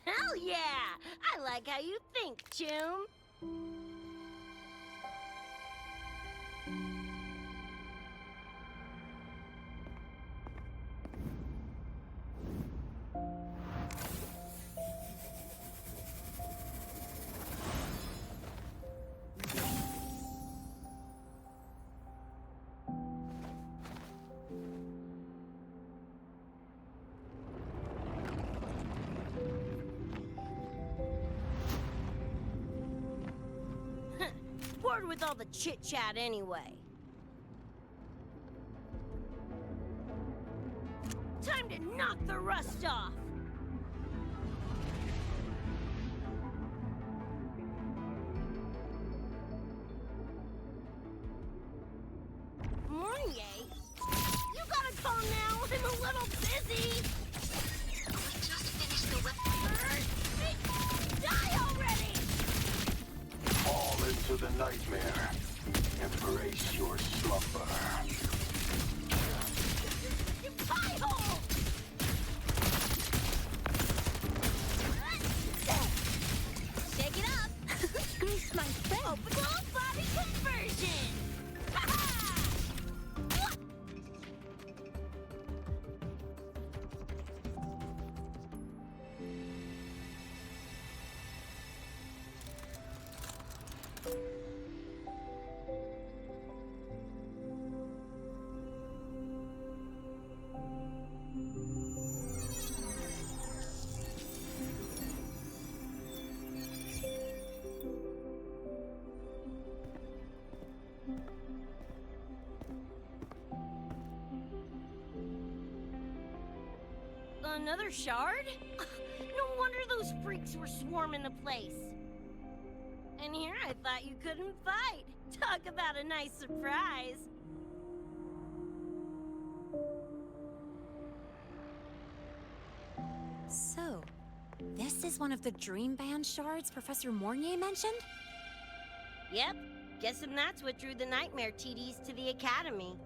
Hell yeah! I like how you think, Choom. Bored with all the chit-chat anyway. Time to knock the rust off! Mornier? You gotta call now, I'm a little busy! We the nightmare. Embrace your slumber. You pie hole! Shake it up! Grease my friend. Open full body conversion! Another shard? No wonder those freaks were swarming the place. And here I thought you couldn't fight. Talk about a nice surprise. So, this is one of the Dream Band shards Professor Mornier mentioned? Yep, guessing that's what drew the Nightmare TDs to the Academy.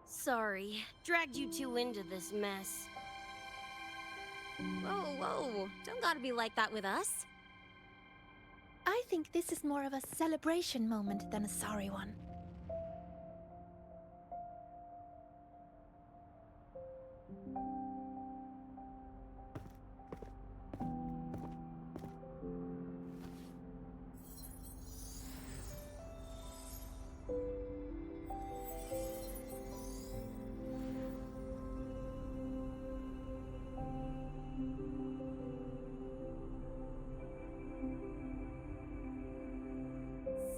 Sorry, dragged you two into this mess. Whoa, whoa, don't gotta be like that with us. I think this is more of a celebration moment than a sorry one.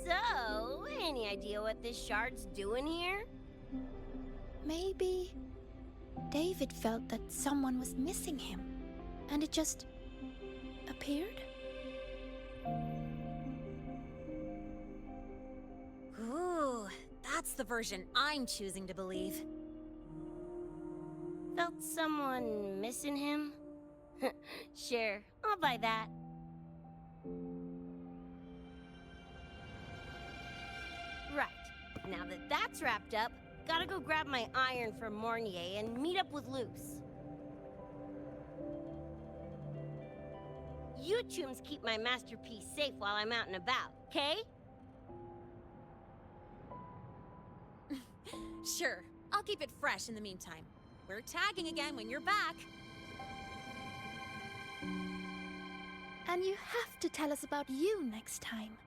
So, any idea what this shard's doing here? Maybe David felt that someone was missing him, and it just appeared? Ooh, that's the version I'm choosing to believe. Felt someone missing him? Sure, I'll buy that. Right, now that that's wrapped up, gotta go grab my iron from Mornier and meet up with Luce. You chooms keep my masterpiece safe while I'm out and about, okay? Sure, I'll keep it fresh in the meantime. We're tagging again when you're back. And you have to tell us about you next time.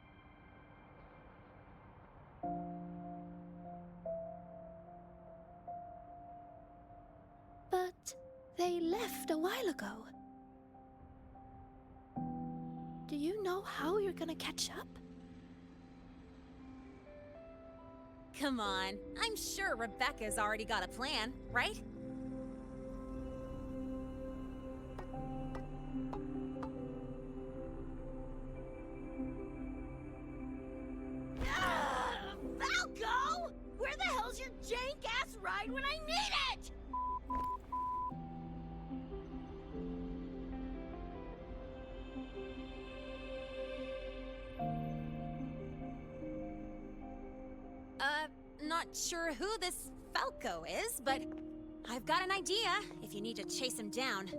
But they left a while ago. Do you know how you're gonna catch up? Come on, I'm sure Rebecca's already got a plan, right? Falco! Where the hell's your jank-ass ride when I need it? Not sure who this Falco is, but I've got an idea if you need to chase him down.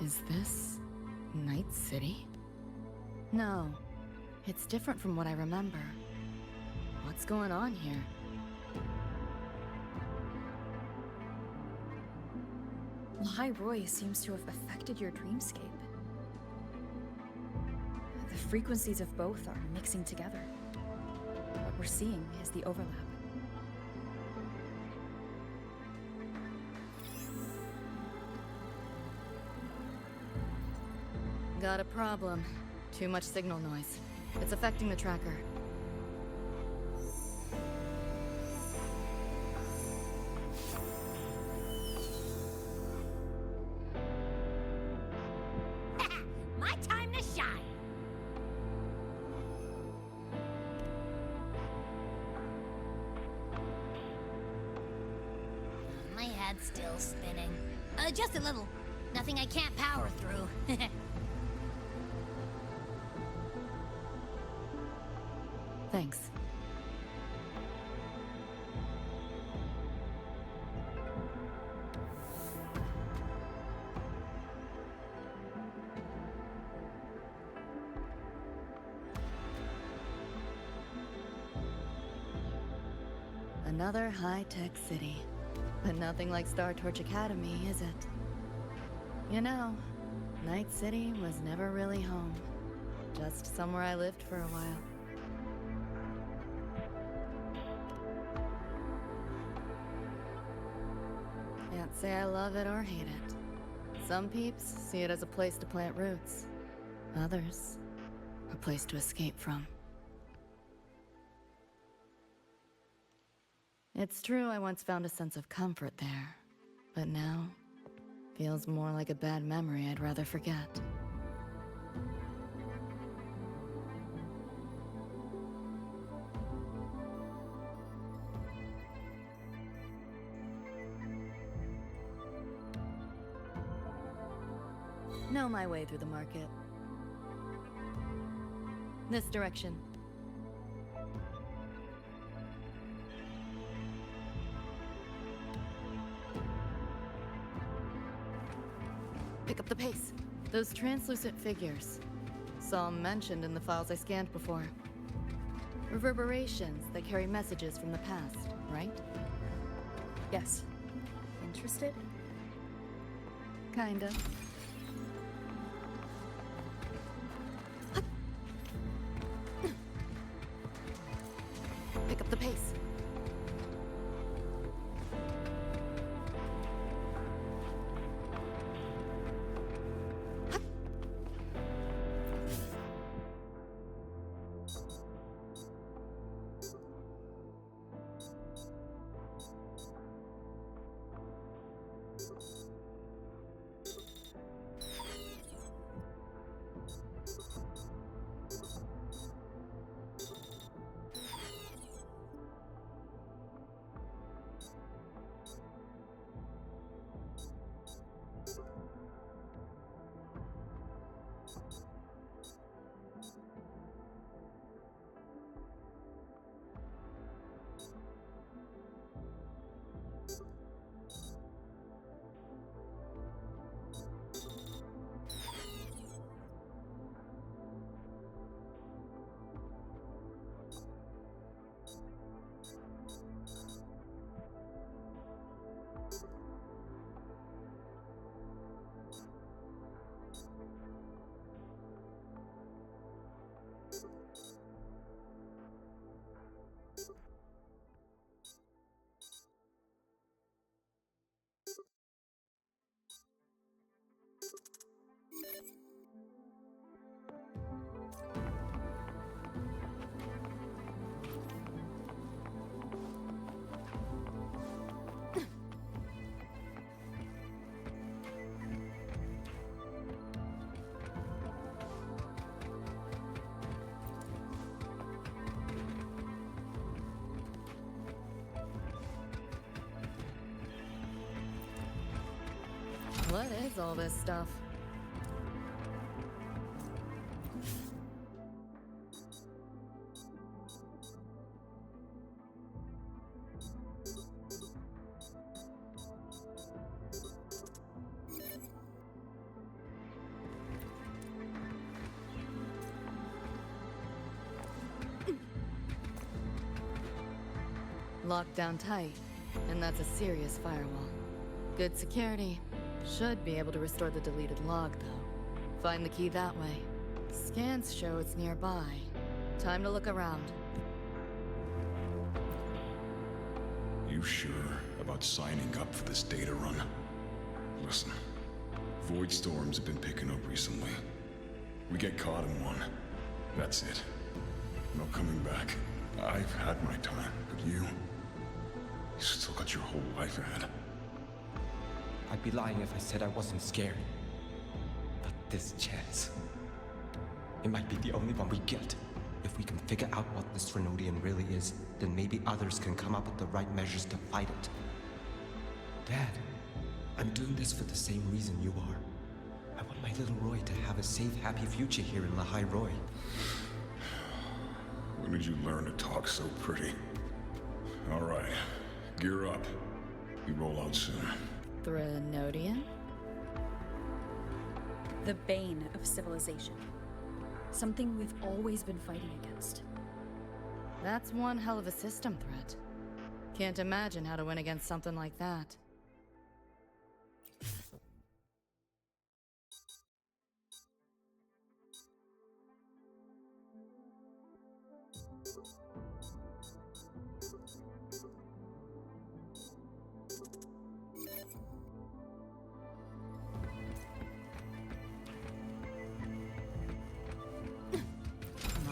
Is this Night City? No, it's different from what I remember. What's going on here? Lahai Roy seems to have affected your dreamscape. The frequencies of both are mixing together. What we're seeing is the overlap. Got a problem. Too much signal noise. It's affecting the tracker. My time to shine! My head's still spinning. Just a little. Nothing I can't power through. Thanks. Another high-tech city. But nothing like Star Torch Academy, is it? You know, Night City was never really home. Just somewhere I lived for a while. Can't say I love it or hate it. Some peeps see it as a place to plant roots. Others, a place to escape from. It's true I once found a sense of comfort there, but now feels more like a bad memory I'd rather forget. Know my way through the market. This direction. Pick up the pace. Those translucent figures. Saw 'em mentioned in the files I scanned before. Reverberations that carry messages from the past, right? Yes. Interested? Kinda. Pick up the pace. What is all this stuff? Locked down tight, and that's a serious firewall. Good security. Should be able to restore the deleted log, though. Find the key that way. Scans show it's nearby. Time to look around. You sure about signing up for this data run? Listen, void storms have been picking up recently. We get caught in one. That's it. No coming back. I've had my time, but you still got your whole life ahead. I'd be lying if I said I wasn't scared. But this chance, it might be the only one we get. If we can figure out what this Renodian really is, then maybe others can come up with the right measures to fight it. Dad, I'm doing this for the same reason you are. I want my little Roy to have a safe, happy future here in Lahai Roy. When did you learn to talk so pretty? All right, gear up. We roll out soon. Renodian? The bane of civilization. Something we've always been fighting against. That's one hell of a system threat. Can't imagine how to win against something like that.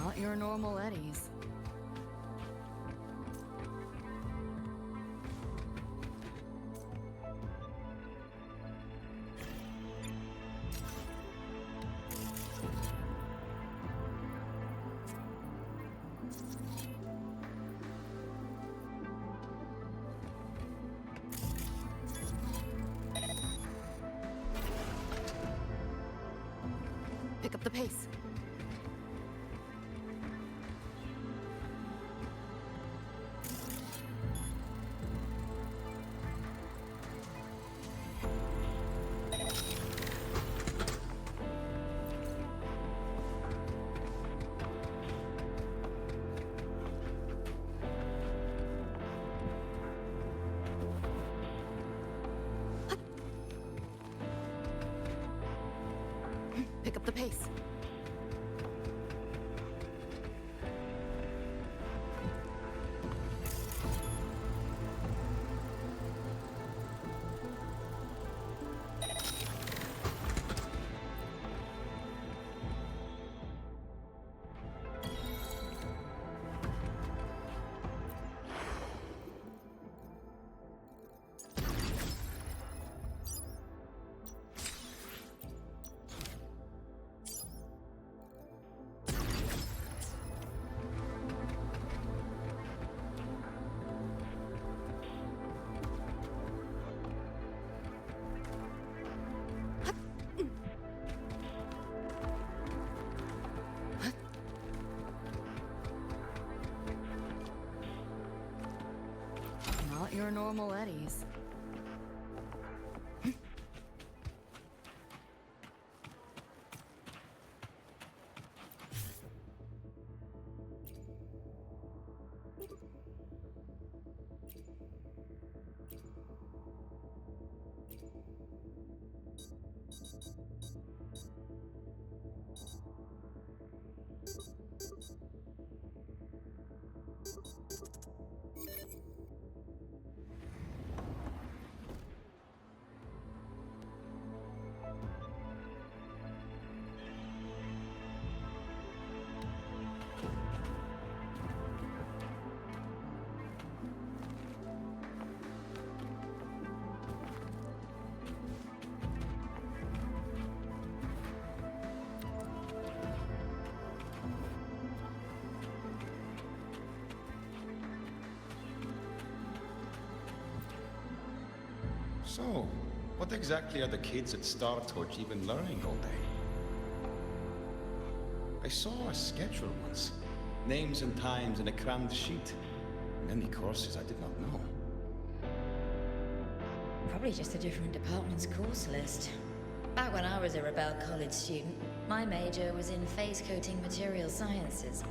Not your normal eddies. Pick up the pace. Pick up the pace. Not your normal eddies. So, what exactly are the kids at Star Torch even learning all day? I saw a schedule once. Names and times in a crammed sheet. Many courses I did not know. Probably just a different department's course list. Back when I was a Rebel College student, my major was in phase coating material sciences.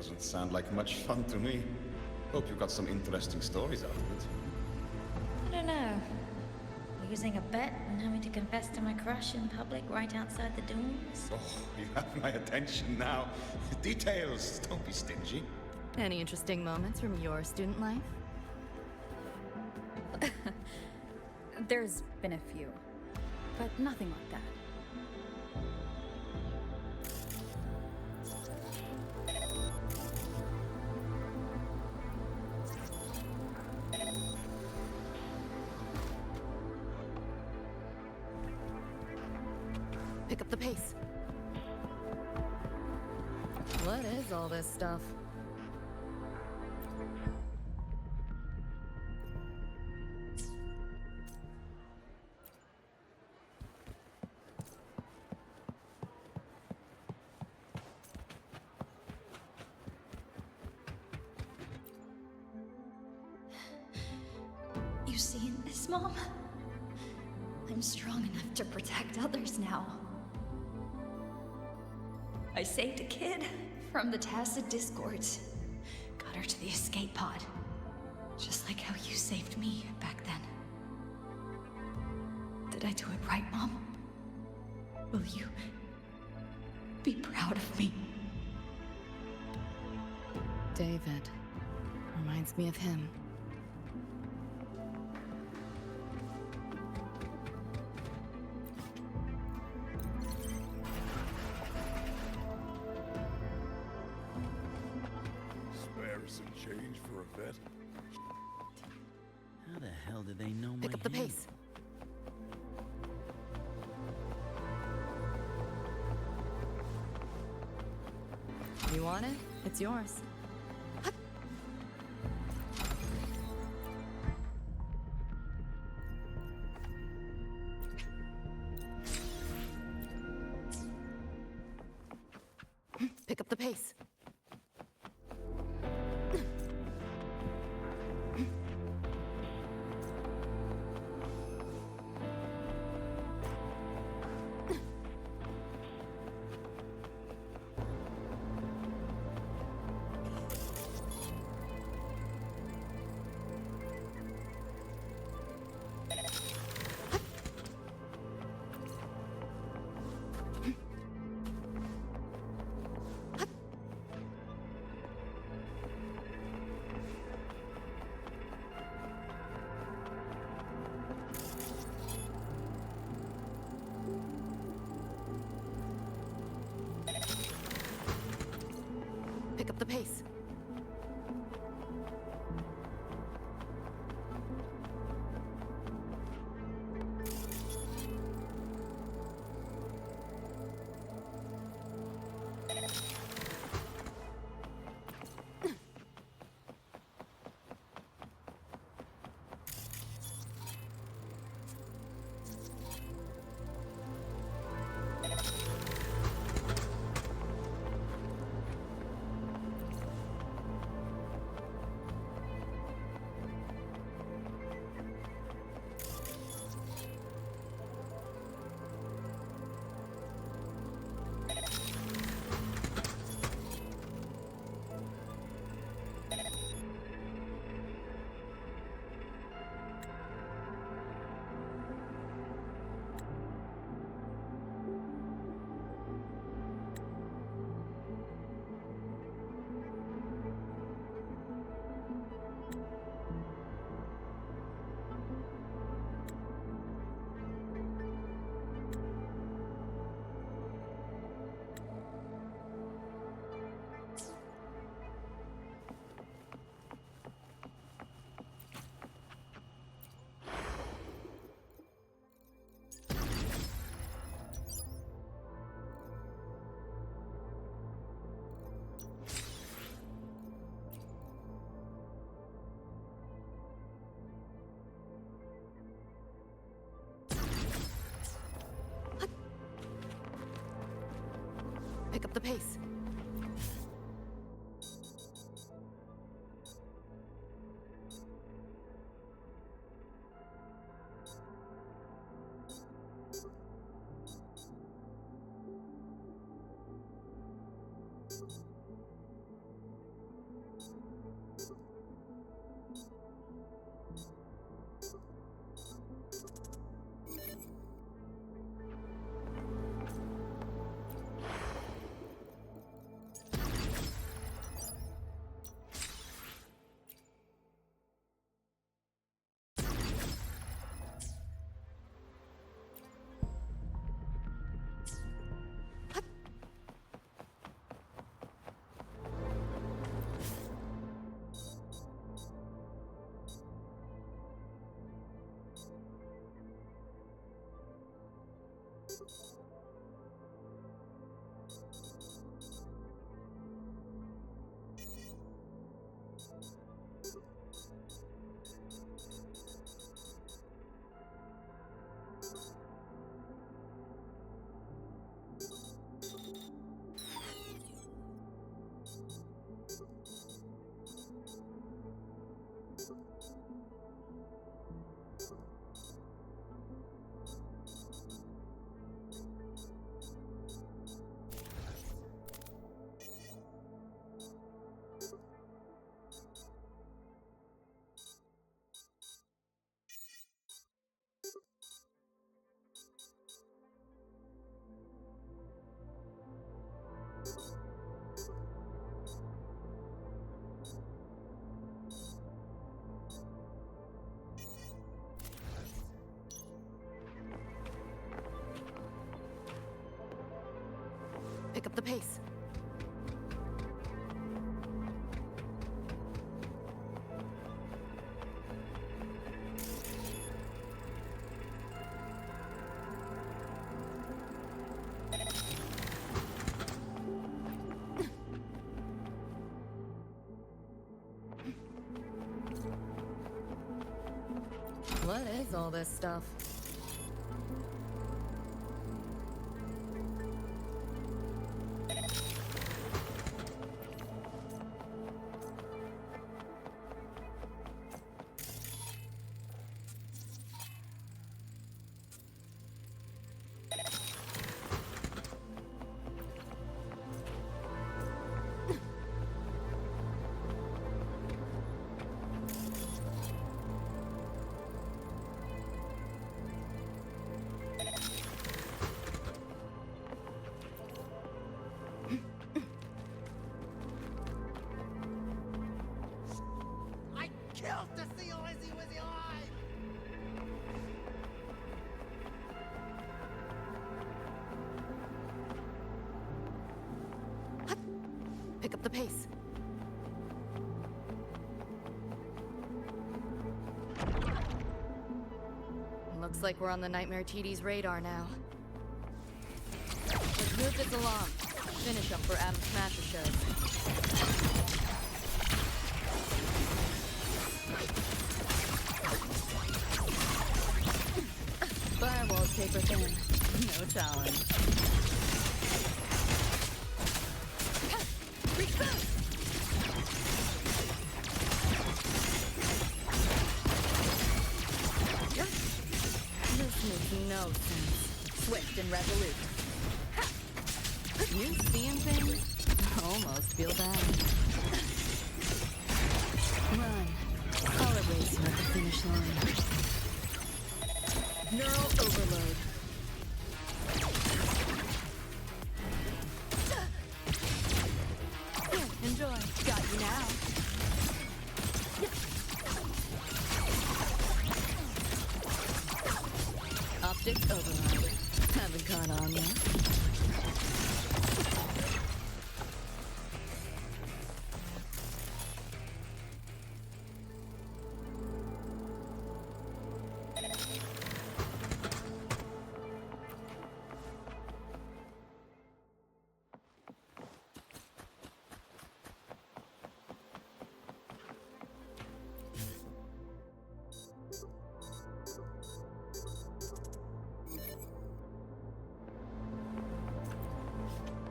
Doesn't sound like much fun to me. Hope you got some interesting stories out of it. I don't know. Losing a bet and having to confess to my crush in public right outside the doors. Oh, you have my attention now. Details, don't be stingy. Any interesting moments from your student life? There's been a few, but nothing like that. Pick up the pace. What is all this stuff? You seeing this, Mom? I'm strong enough to protect others now. I saved a kid from the Tacit Discords. Got her to the escape pod. Just like how you saved me back then. Did I do it right, Mom? Will you be proud of me? David. Reminds me of him. Some change for a vet? How the hell did they know Pick my up the hand? pace. You want it? It's yours. Pick up the pace. Pick up the pace. Pick up the pace. Pick up the pace. What is all this stuff? Killed to see Lizzie with your eye! Pick up the pace. Looks like we're on the Nightmare Cheide's radar now. Let's move this along. Finish them for Adam Smasher shows. Firewall's paper thin. No challenge. Reboot! This makes no sense. Swift and resolute. You seeing things? Almost feel bad. Run. I'll erase you at the finish line. Neural overload. Enjoy. Got you now. Optic override. Haven't caught on yet.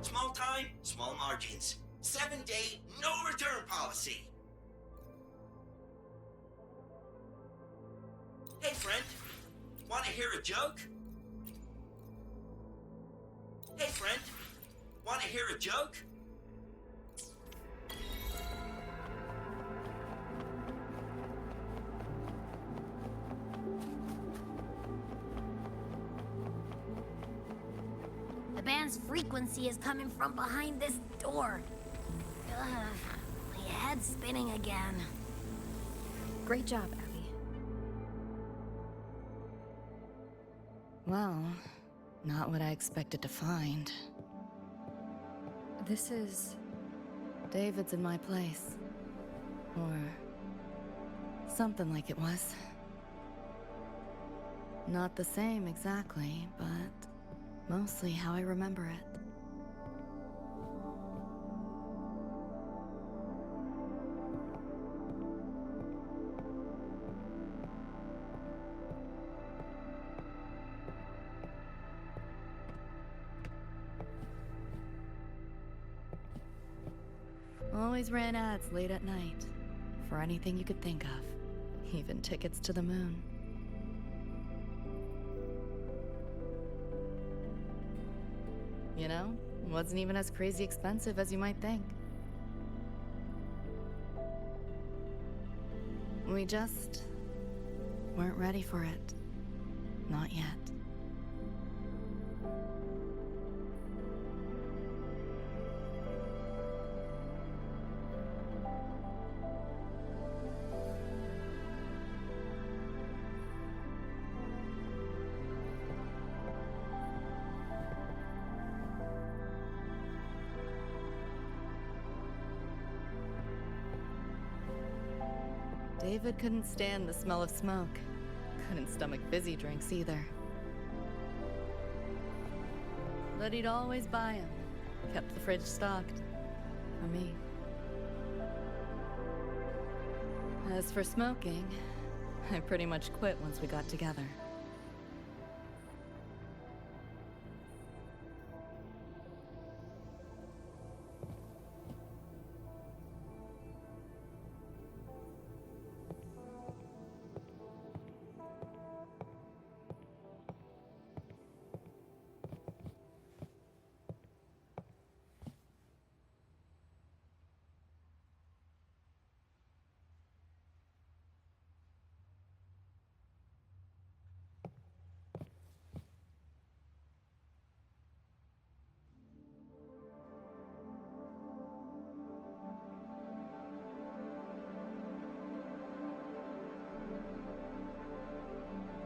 Small time, small margins. 7-day, no return policy. Hey friend, wanna hear a joke? Hey friend, wanna hear a joke? The band's frequency is coming from behind this door. Ugh, my head's spinning again. Great job, Abby. Well, not what I expected to find. This is... David's in my place. Or... something like it was. Not the same exactly, but... Mostly how I remember it. Always ran ads late at night, for anything you could think of, even tickets to the moon. You know, it wasn't even as crazy expensive as you might think. We just weren't ready for it. Not yet. David couldn't stand the smell of smoke. Couldn't stomach fizzy drinks either. But he'd always buy them. Kept the fridge stocked. For me. As for smoking, I pretty much quit once we got together.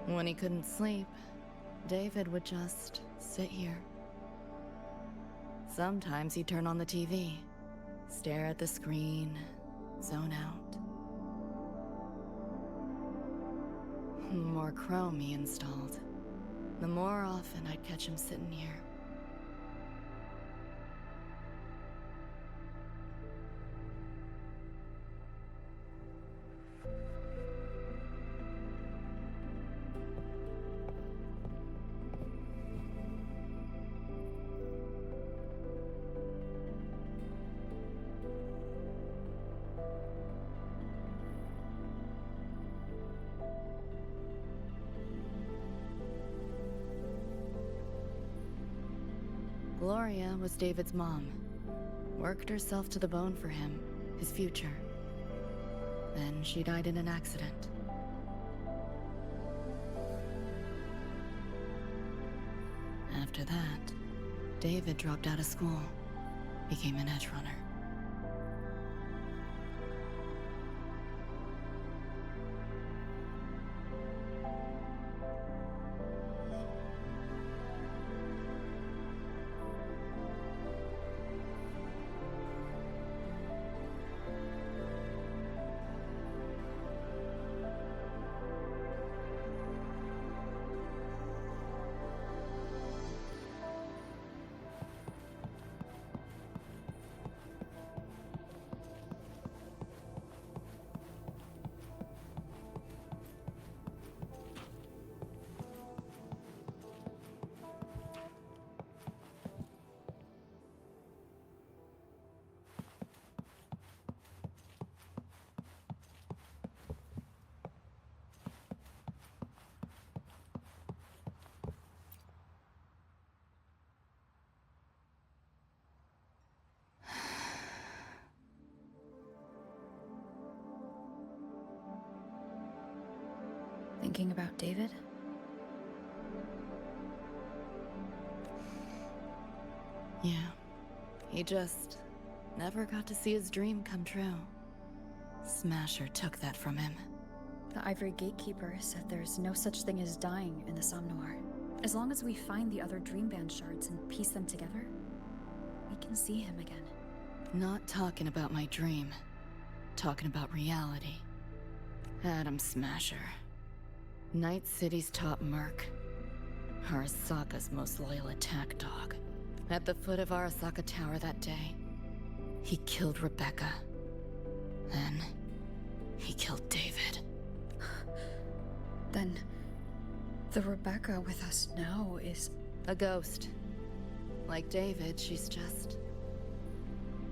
When he couldn't sleep, David would just sit here. Sometimes he'd turn on the TV, stare at the screen, zone out. The more Chrome he installed, the more often I'd catch him sitting here. Gloria was David's mom. Worked herself to the bone for him, his future. Then she died in an accident. After that, David dropped out of school, became an edge runner. Thinking about David? Yeah. He just never got to see his dream come true. Smasher took that from him. The Ivory Gatekeeper said there's no such thing as dying in the Somnoir. As long as we find the other Dreamband shards and piece them together, we can see him again. Not talking about my dream. Talking about reality. Adam Smasher. Night City's top merc. Arasaka's most loyal attack dog. At the foot of Arasaka Tower that day, he killed Rebecca. Then, he killed David. Then, the Rebecca with us now is... a ghost. Like David, she's just...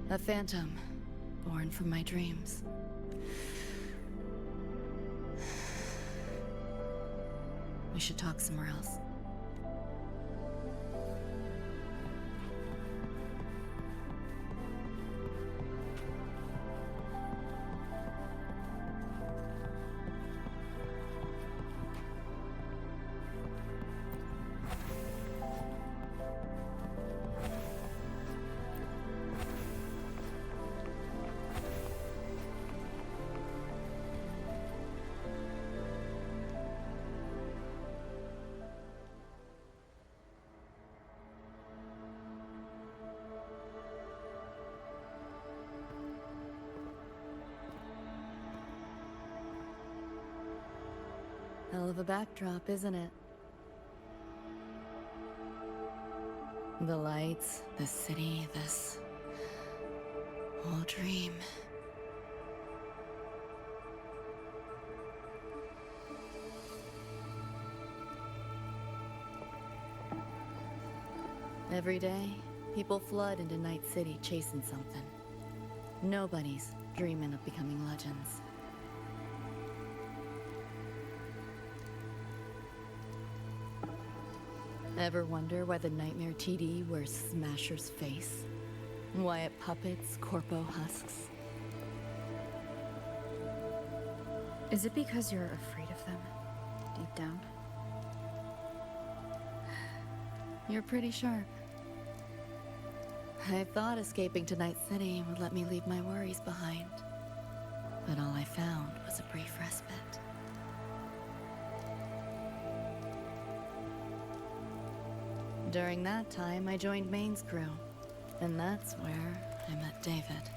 a phantom, born from my dreams. We should talk somewhere else. Hell of a backdrop, isn't it? The lights, the city, this whole dream. Every day, people flood into Night City chasing something. Nobody's dreaming of becoming legends. Ever wonder why the Nightmare TD wears Smasher's face? Why it puppets Corpo husks? Is it because you're afraid of them, deep down? You're pretty sharp. I thought escaping to Night City would let me leave my worries behind. But all I found was a brief respite. During that time, I joined Maine's crew. And that's where I met David.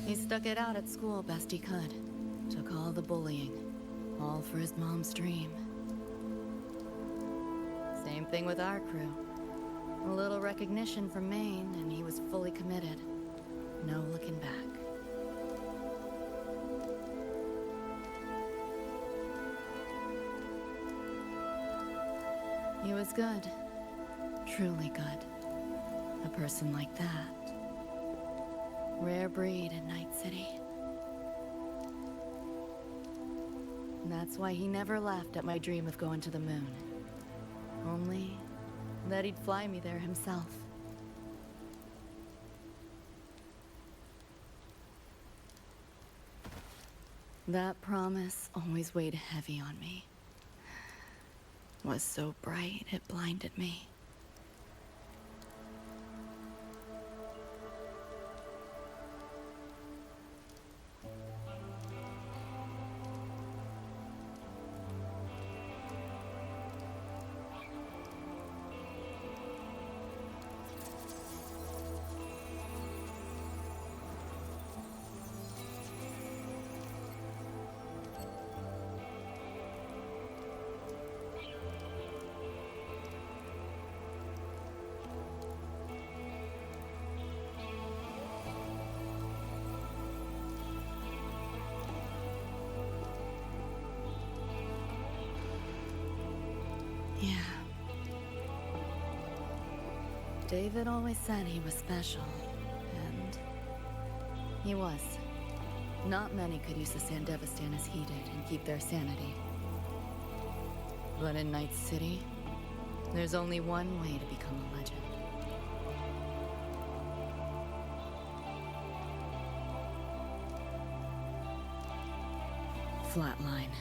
He stuck it out at school best he could. Took all the bullying. All for his mom's dream. Same thing with our crew. A little recognition from Maine, and he was fully committed. No looking back. He was good. Truly good. A person like that. Rare breed in Night City. And that's why he never laughed at my dream of going to the moon. Only that he'd fly me there himself. That promise always weighed heavy on me. Was so bright it blinded me. Yeah. David always said he was special, and he was. Not many could use the Sandevistan as he did and keep their sanity. But in Night City, there's only one way to become a legend. Flatline.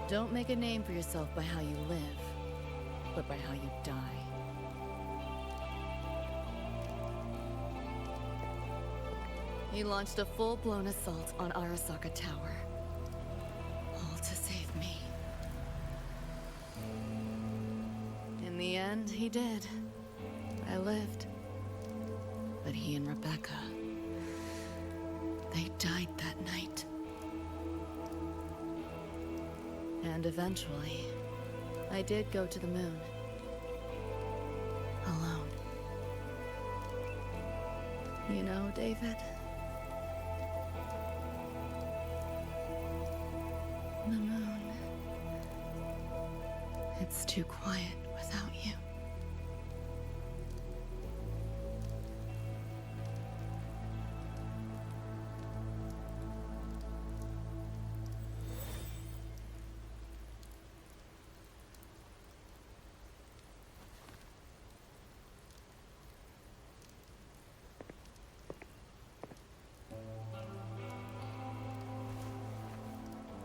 Don't make a name for yourself by how you live, but by how you die. He launched a full-blown assault on Arasaka Tower. All to save me. In the end, he did. I lived. But he and Rebecca... They died that night. And eventually, I did go to the moon. Alone. You know, David? The moon. It's too quiet without you.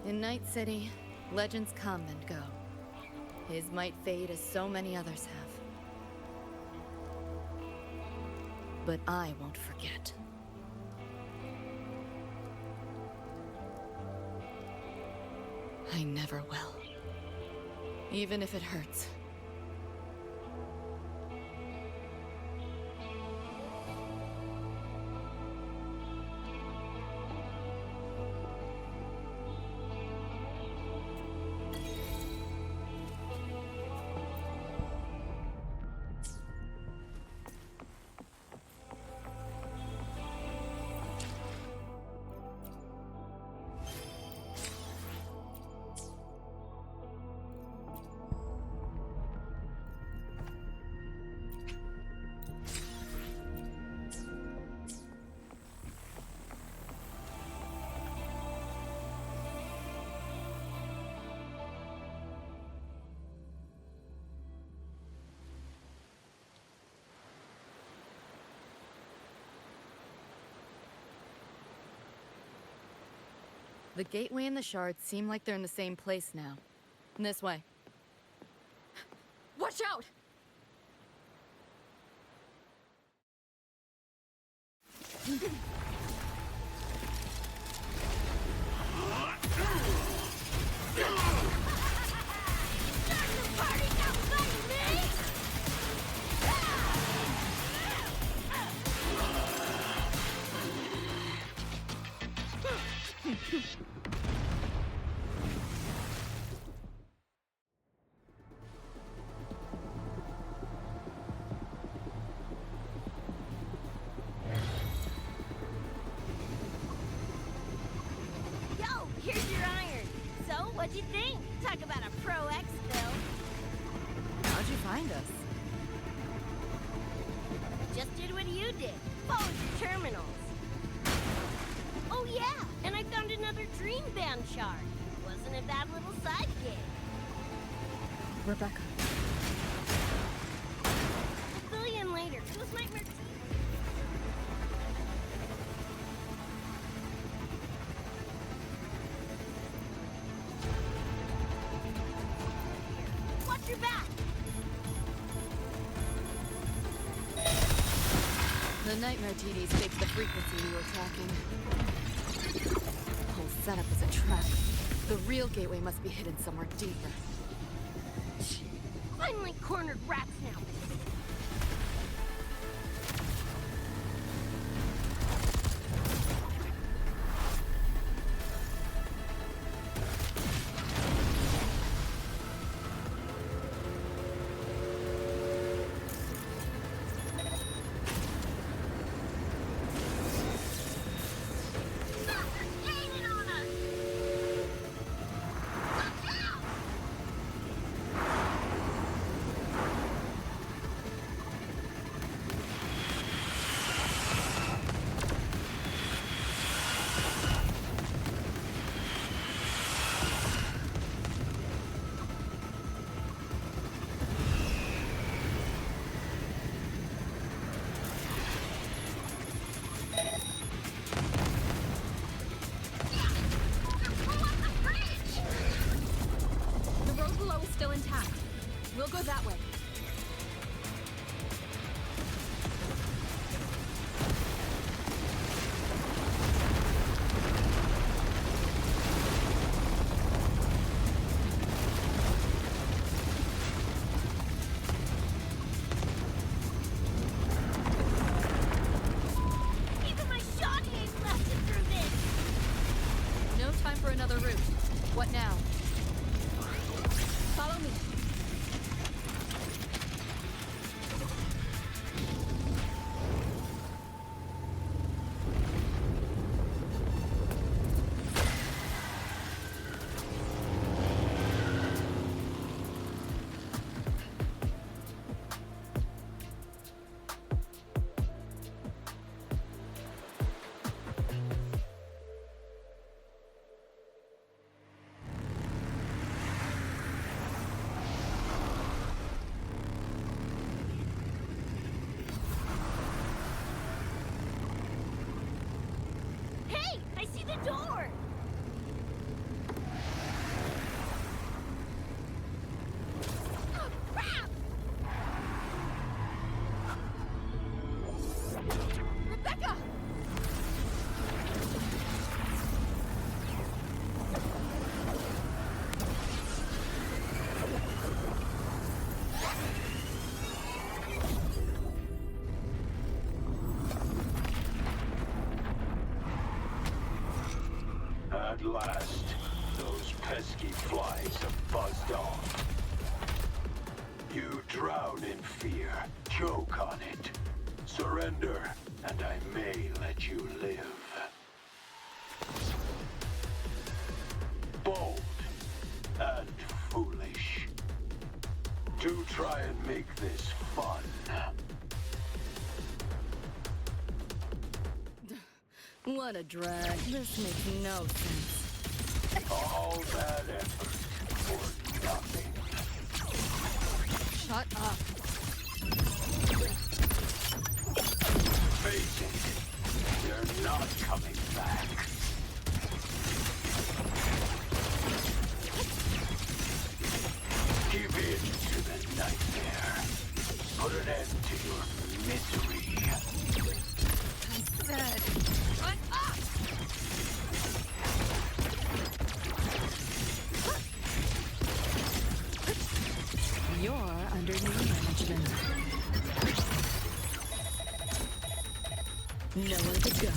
In Night City, legends come and go. His might fade as so many others have. But I won't forget. I never will. Even if it hurts. The gateway and the shards seem like they're in the same place now. This way. Watch out! What'd you think? Talk about a pro exfil. How'd you find us? Just did what you did. Followed your terminals. Oh yeah, and I found another dream band shard. Wasn't a bad little side gig. Rebecca. A billion later, those nightmare Watch your back! The nightmare TDs faked the frequency we were tracking. The whole setup is a trap. The real gateway must be hidden somewhere deeper. Finally cornered rats now. We'll go that way. Even my shot ain't lasted through this. Drown in fear, choke on it. Surrender, and I may let you live. Bold and foolish. Do try and make this fun. What a drag. This makes no sense. All that effort for nothing. Shut up. Face it, they're not coming back. Give in to the nightmare. Put an end to your misery. I said, shut up! You're under new management. Nowhere to go.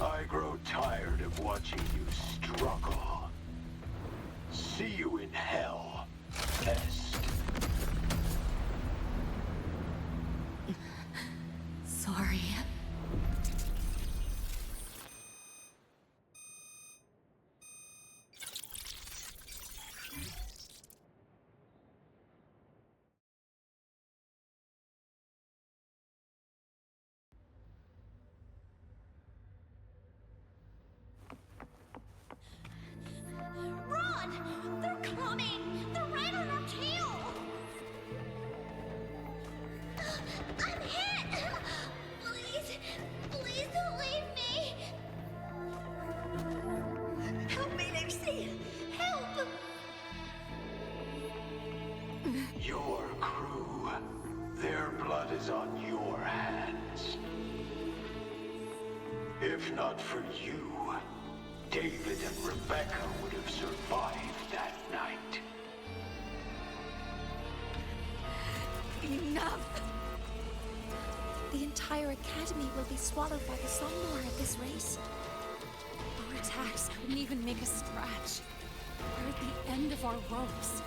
I grow tired of watching you struggle. See you in hell, pest. Sorry. Run! They're coming! They're right on our tail! I'm hit! Please, please don't leave me! Help me, Nixie! Help! Your crew, their blood is on your hands. If not for you, David and Rebecca would have survived that night. Enough! The entire academy will be swallowed by the Somnor at this race. Our attacks couldn't even make us scratch. We're at the end of our ropes.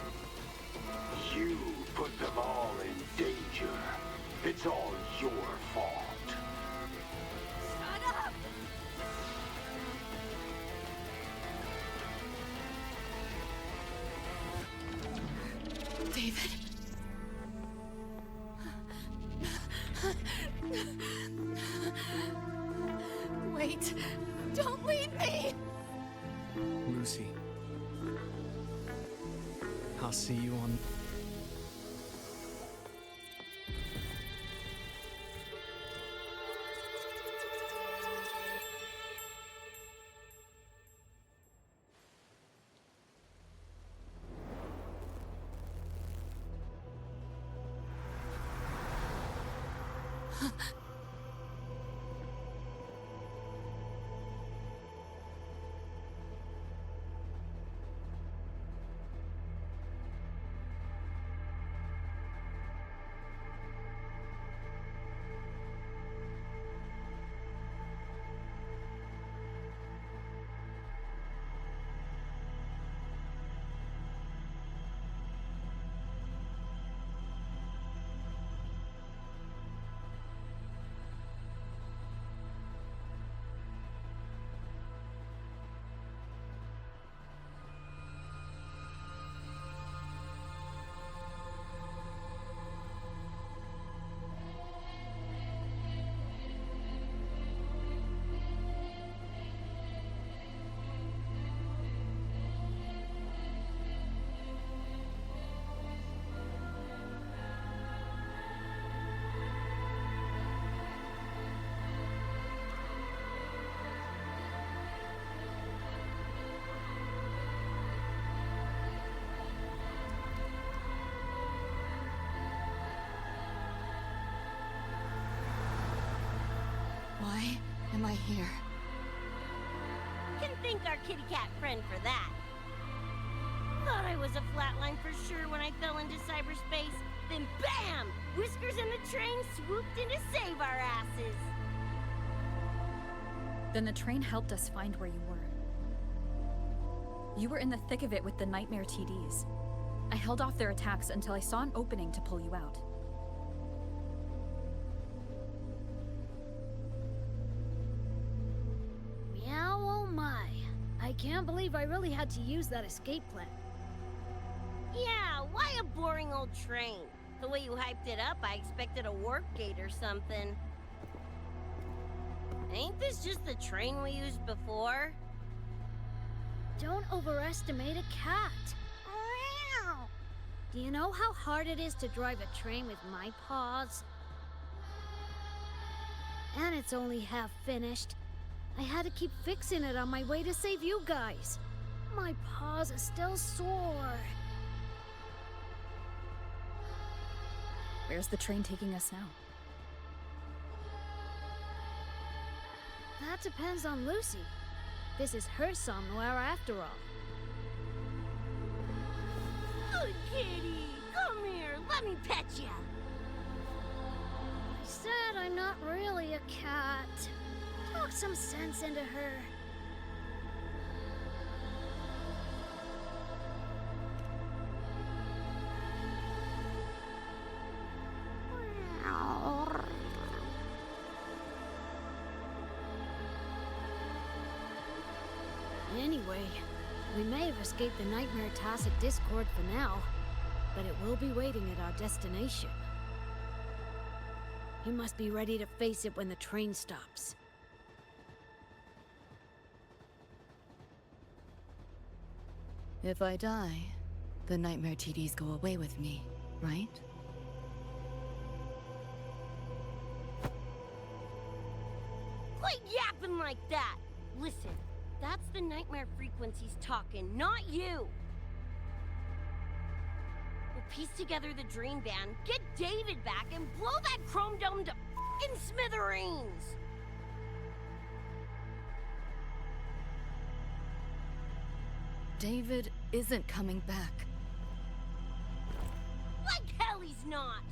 You put them all in danger. It's all your fault. Shut up! David. Wait. Don't leave me! Lucy. I'll see you on... am I here? Can thank our kitty cat friend for that. Thought I was a flatline for sure when I fell into cyberspace. Then BAM! Whiskers and the train swooped in to save our asses. Then the train helped us find where you were. You were in the thick of it with the Nightmare TDs. I held off their attacks until I saw an opening to pull you out. Meow, oh my. I can't believe I really had to use that escape plan. Yeah, why a boring old train? The way you hyped it up, I expected a warp gate or something. Ain't this just the train we used before? Don't overestimate a cat. Do you know how hard it is to drive a train with my paws? And it's only half finished. I had to keep fixing it on my way to save you guys. My paws are still sore. Where's the train taking us now? That depends on Lucy. This is her somewhere after all. Good kitty, come here, let me pet ya. I said I'm not really a cat. Talk some sense into her. Anyway, we may have escaped the Nightmare Tacit Discord for now, but it will be waiting at our destination. You must be ready to face it when the train stops. If I die, the Nightmare TDs go away with me, right? Quit yapping like that! Listen, that's the nightmare frequencies talking, not you! We'll piece together the dream band, get David back, and blow that chrome dome to f***ing smithereens! David isn't coming back. Like hell he's not!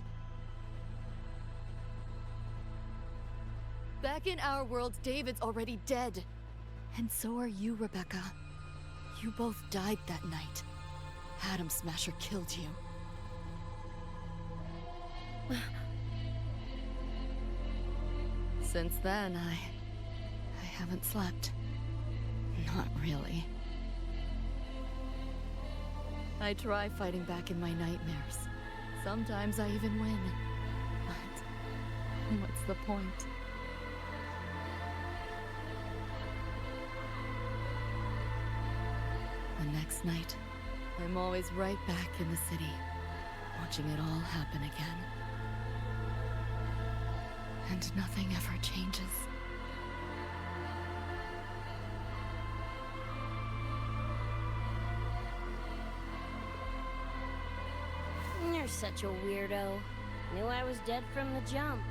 Back in our world, David's already dead. And so are you, Rebecca. You both died that night. Atom Smasher killed you. Since then, I haven't slept. Not really. I try fighting back in my nightmares. Sometimes I even win. But what's the point? The next night, I'm always right back in the city, watching it all happen again. And nothing ever changes. You're such a weirdo. Knew I was dead from the jump.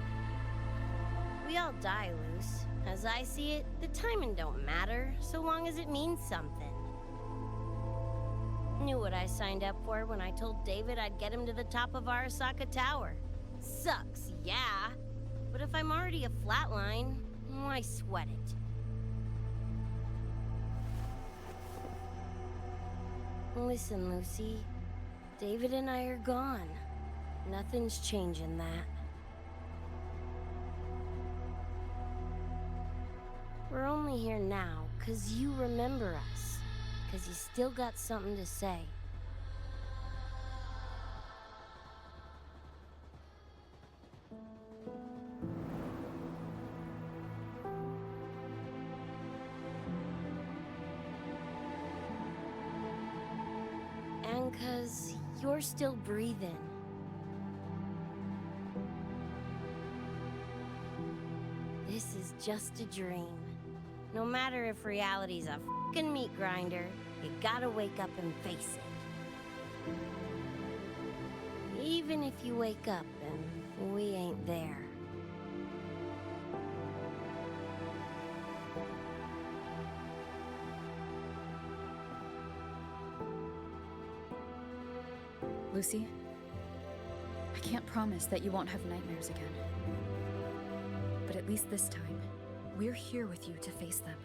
We all die, Luce. As I see it, the timing don't matter, so long as it means something. Knew what I signed up for when I told David I'd get him to the top of Achaidh Tower. Sucks, yeah. But if I'm already a flatline, why sweat it? Listen, Lucy. David and I are gone. Nothing's changing that. We're only here now 'cause you remember us. 'Cause you still got something to say. And 'cause you're still breathing. This is just a dream. No matter if reality's a f***ing meat grinder, you gotta wake up and face it. Even if you wake up and we ain't there. Lucy, I can't promise that you won't have nightmares again. But at least this time, we're here with you to face them.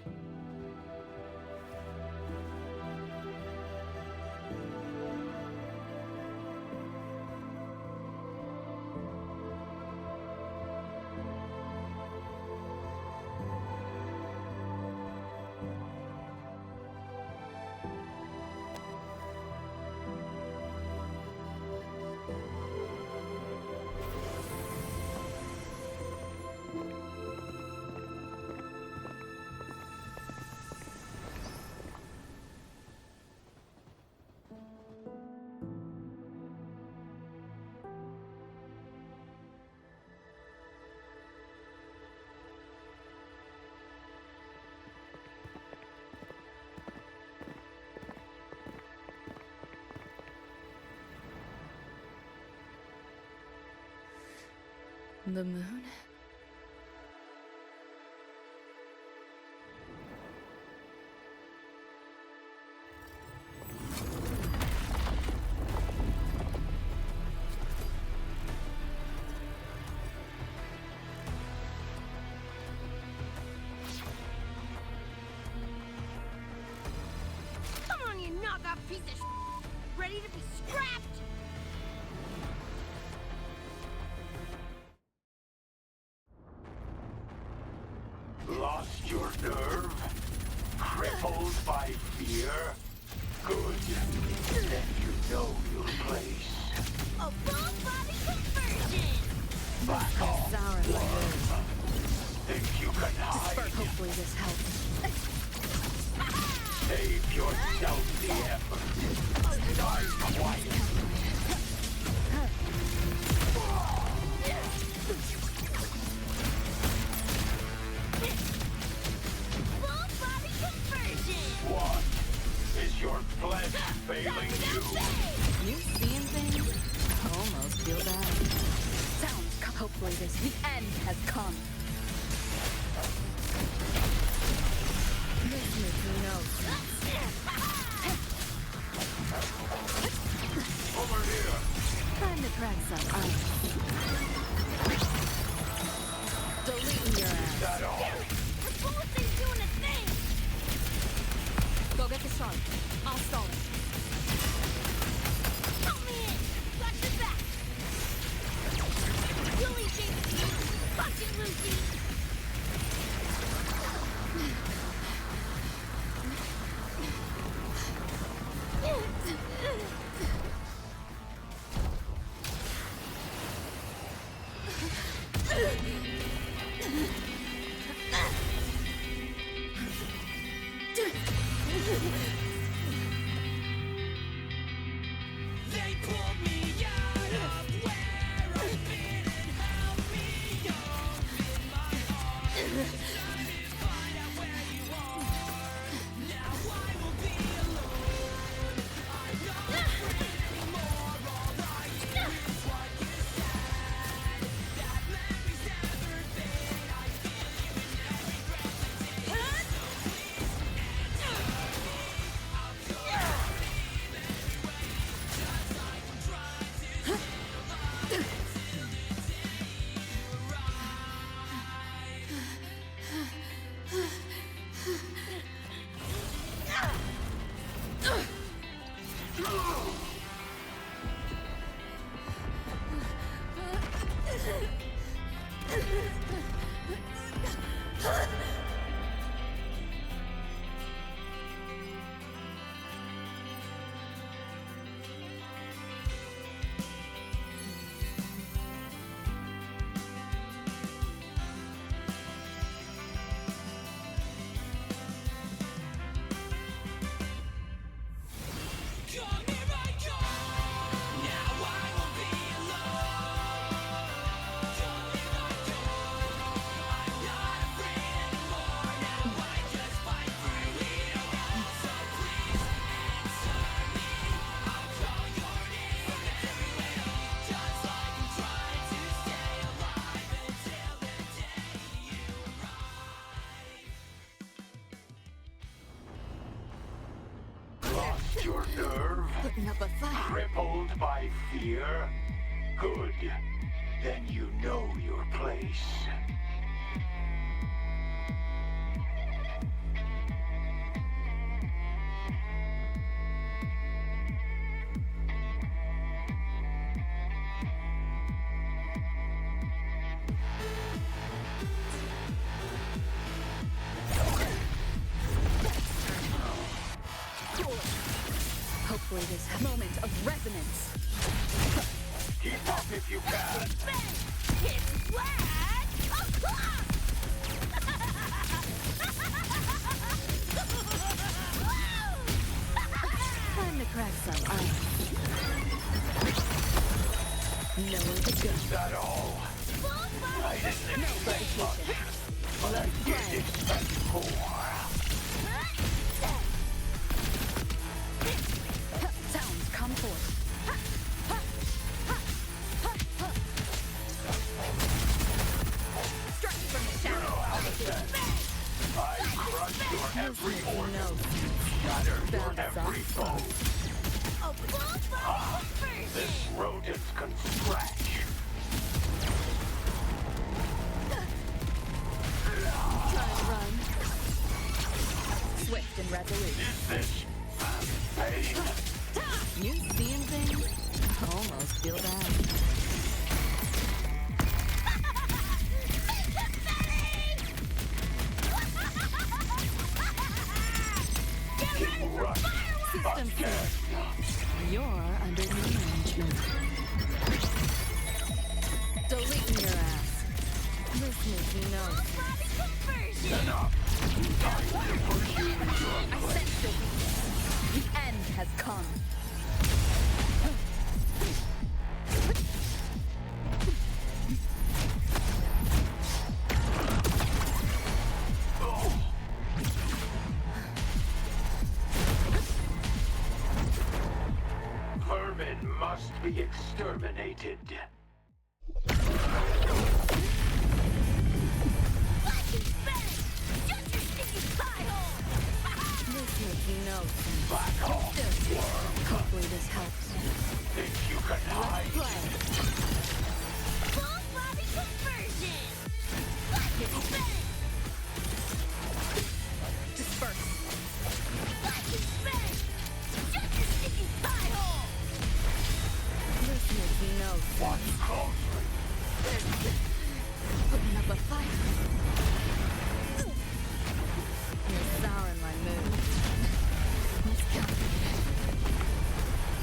The moon? Come on, you knockoff piece of ready to be scrapped! Lost your nerve? Crippled by fear? Good. Then you know your place. A full body conversion! Back off, worm. Think you can hide? Hopefully this helps. Save yourself the effort. Die quietly. Full body conversion! What? Is your flesh failing you? You seeing things? Almost feel bad. Hopefully the end has come. This makes no sense. Over here! Time to crack some ice. Deleting your ass. That all? The bullet thing's doing a thing! Go get the shark. I'll stall it. Help me in! Got your back! You'll eat James. Fuck it, Lucy! They pulled me out of where I've been and held me up in my arms. Time to find out where you are. Now I will be alone. I'm not afraid anymore. All I hear is what you said. That memories never fade. I feel you in every breath I take. So please answer me. I'll go believe anyway. Just like I'm trying to stay alive until the day you Come here I go. Now I will be alone. Come here I go. I'm not afraid anymore. Now I just fight for you. So please answer me. I'll call your name everywhere. Just like I'm trying to stay alive until the day you arrive. Lost your nerve? Putting up a fight. Crippled by fear? Good. Then you know your place. Hopefully this moment of resonance. Keep up if you can. It's flat! Time to crack some ice. Nowhere to go. Is that all? I didn't expect much, but I did expect more. Sounds come forth. Strike from the You know how to sense. I crush your every organ. Shatter your every bone. A full body conversion! This rodent can scratch. Try and run. Swift and resolute. Is this pain? You seeing things? Almost feel bad. Keep running. System Again. You're under new management. Deleting your ass. This makes me know. Enough. Time to push you into your I sense it. The end has come. Vermin must be exterminated. This makes me know. Back off, worm. Hopefully this helps. Think you can hide? Play. Full body conversion! Like it's spent! Disperse. Like it's spent! Shut your sticky pie hole! This makes me know. Watch closely. Putting up a fight. You're souring my mood. Let's go.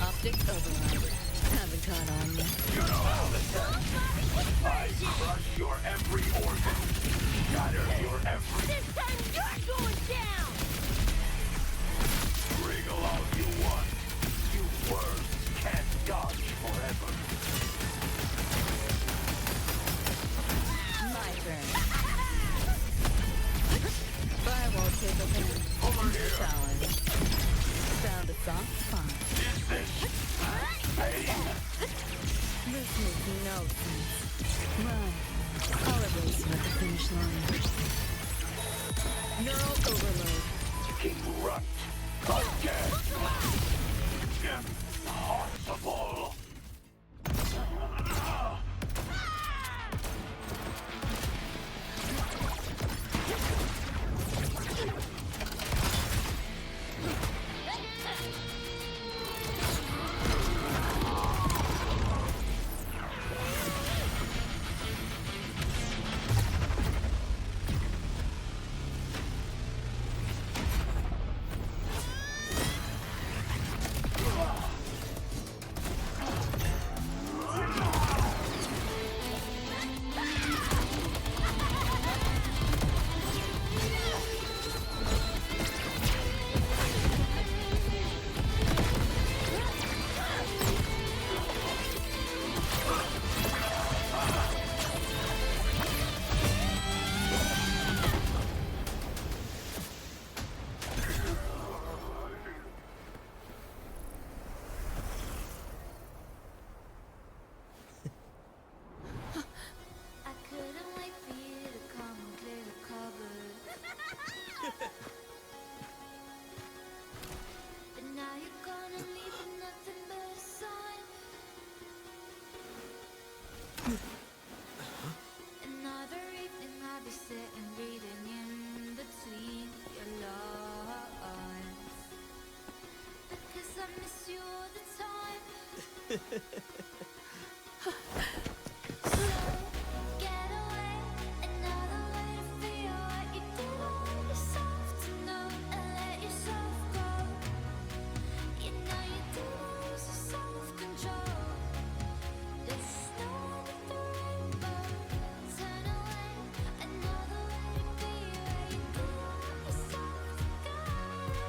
Optic override. Haven't caught on yet. You know how to sense. I crush your every organ. Shatter your every... This time you're going down! Wriggle all you want. You worms can't dodge forever. My turn. Firewall table in. Over here. Challenge. Found a soft spot. Is this pain? This makes me no sense. Run. I'll erase you at the finish line. Neural overload. King Runt. Again. Impossible.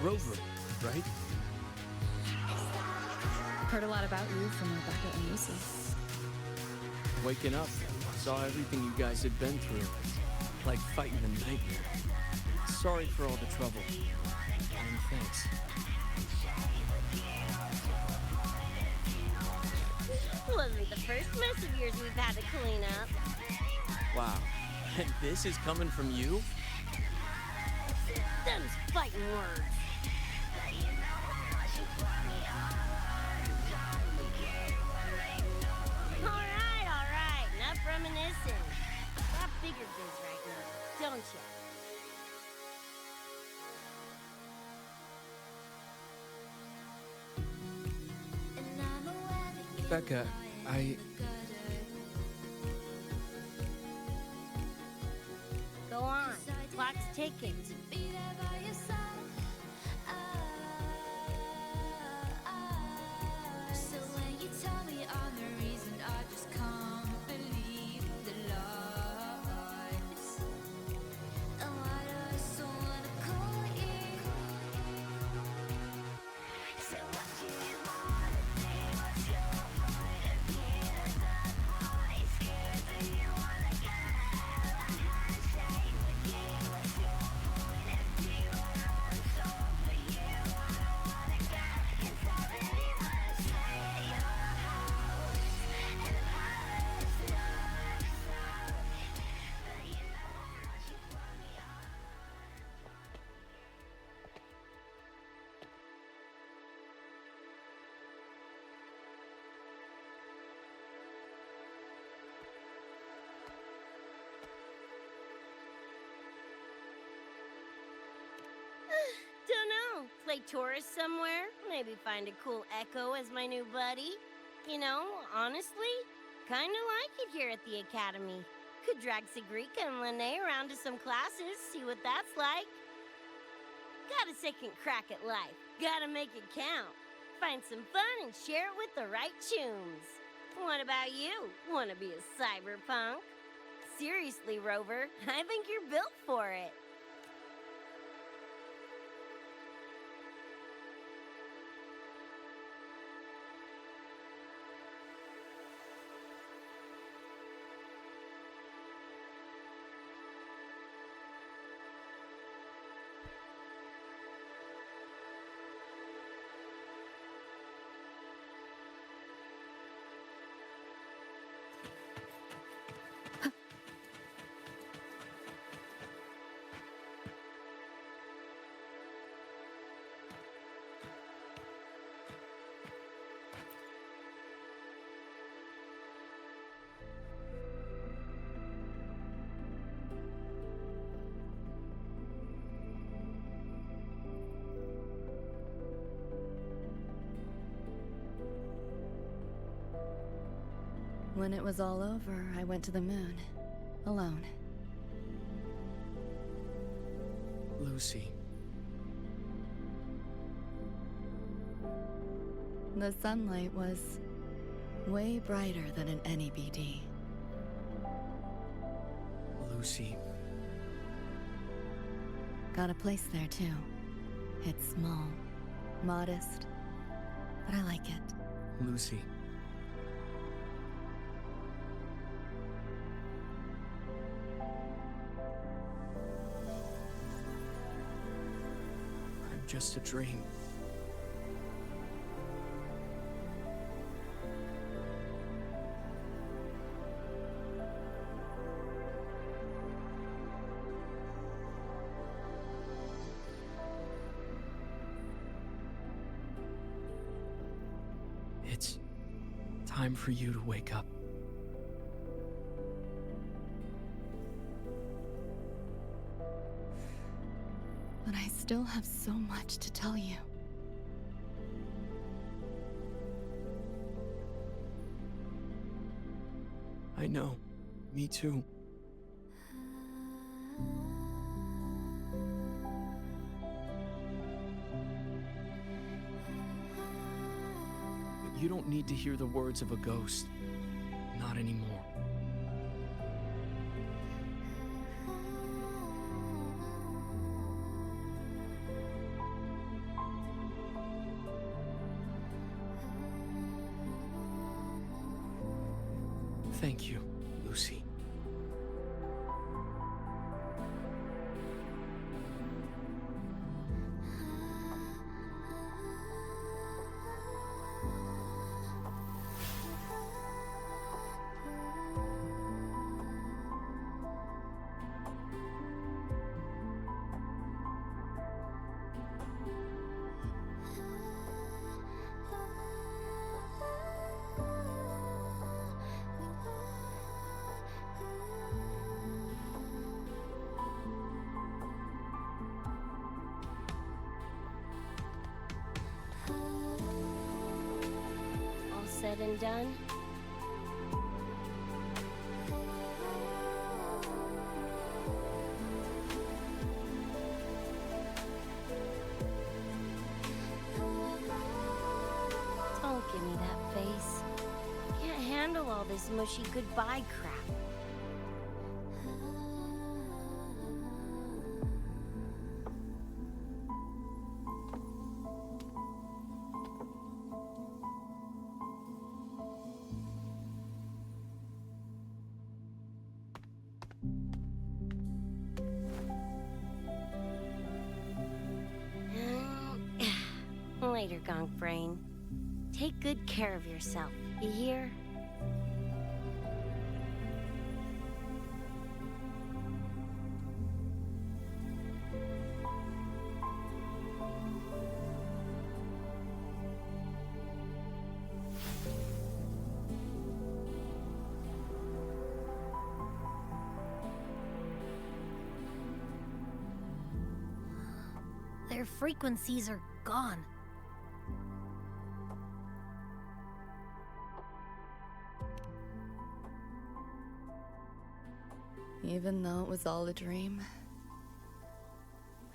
Rover, right? Heard a lot about you from Rebecca and Lucy. Waking up, saw everything you guys had been through. Like fighting a nightmare. Sorry for all the trouble. And thanks. Wasn't the first mess of yours we've had to clean up. Wow. And this is coming from you? Them's fighting words. All right. Enough reminiscing. Got bigger biz right now, don't you? Becca, Go on. Clock's ticking. So when you tell me I'm the reason, I just can't believe the lies. And why do I so wanna call you? So what do you wanna say? What's your point of view? That's why I'm scared. Do you wanna get out of the handshake with you? What's your point of view? I don't wanna solve for you. I don't wanna get inside anyone. Say your house and the palace knows so. But you know how you put me on. Don't know. Play tourist somewhere? Maybe find a cool Echo as my new buddy? You know, honestly, kinda like it here at the Academy. Could drag Sigrika and Lene around to some classes, see what that's like. Got a second crack at life. Gotta make it count. Find some fun and share it with the right tunes. What about you? Wanna be a cyberpunk? Seriously, Rover, I think you're built for it. When it was all over, I went to the moon. Alone. Lucy. The sunlight was way brighter than in any BD. Lucy. Got a place there too. It's small, modest, but I like it. Lucy. I'm just a dream. It's time for you to wake up. But I still have so much to tell you. I know. Me too. But you don't need to hear the words of a ghost. Not anymore. Thank you, Lucy. All said and done? Don't give me that face. Can't handle all this mushy goodbye crap. Later, Gonk Brain. Take good care of yourself, you hear? Their frequencies are gone. Even though it was all a dream,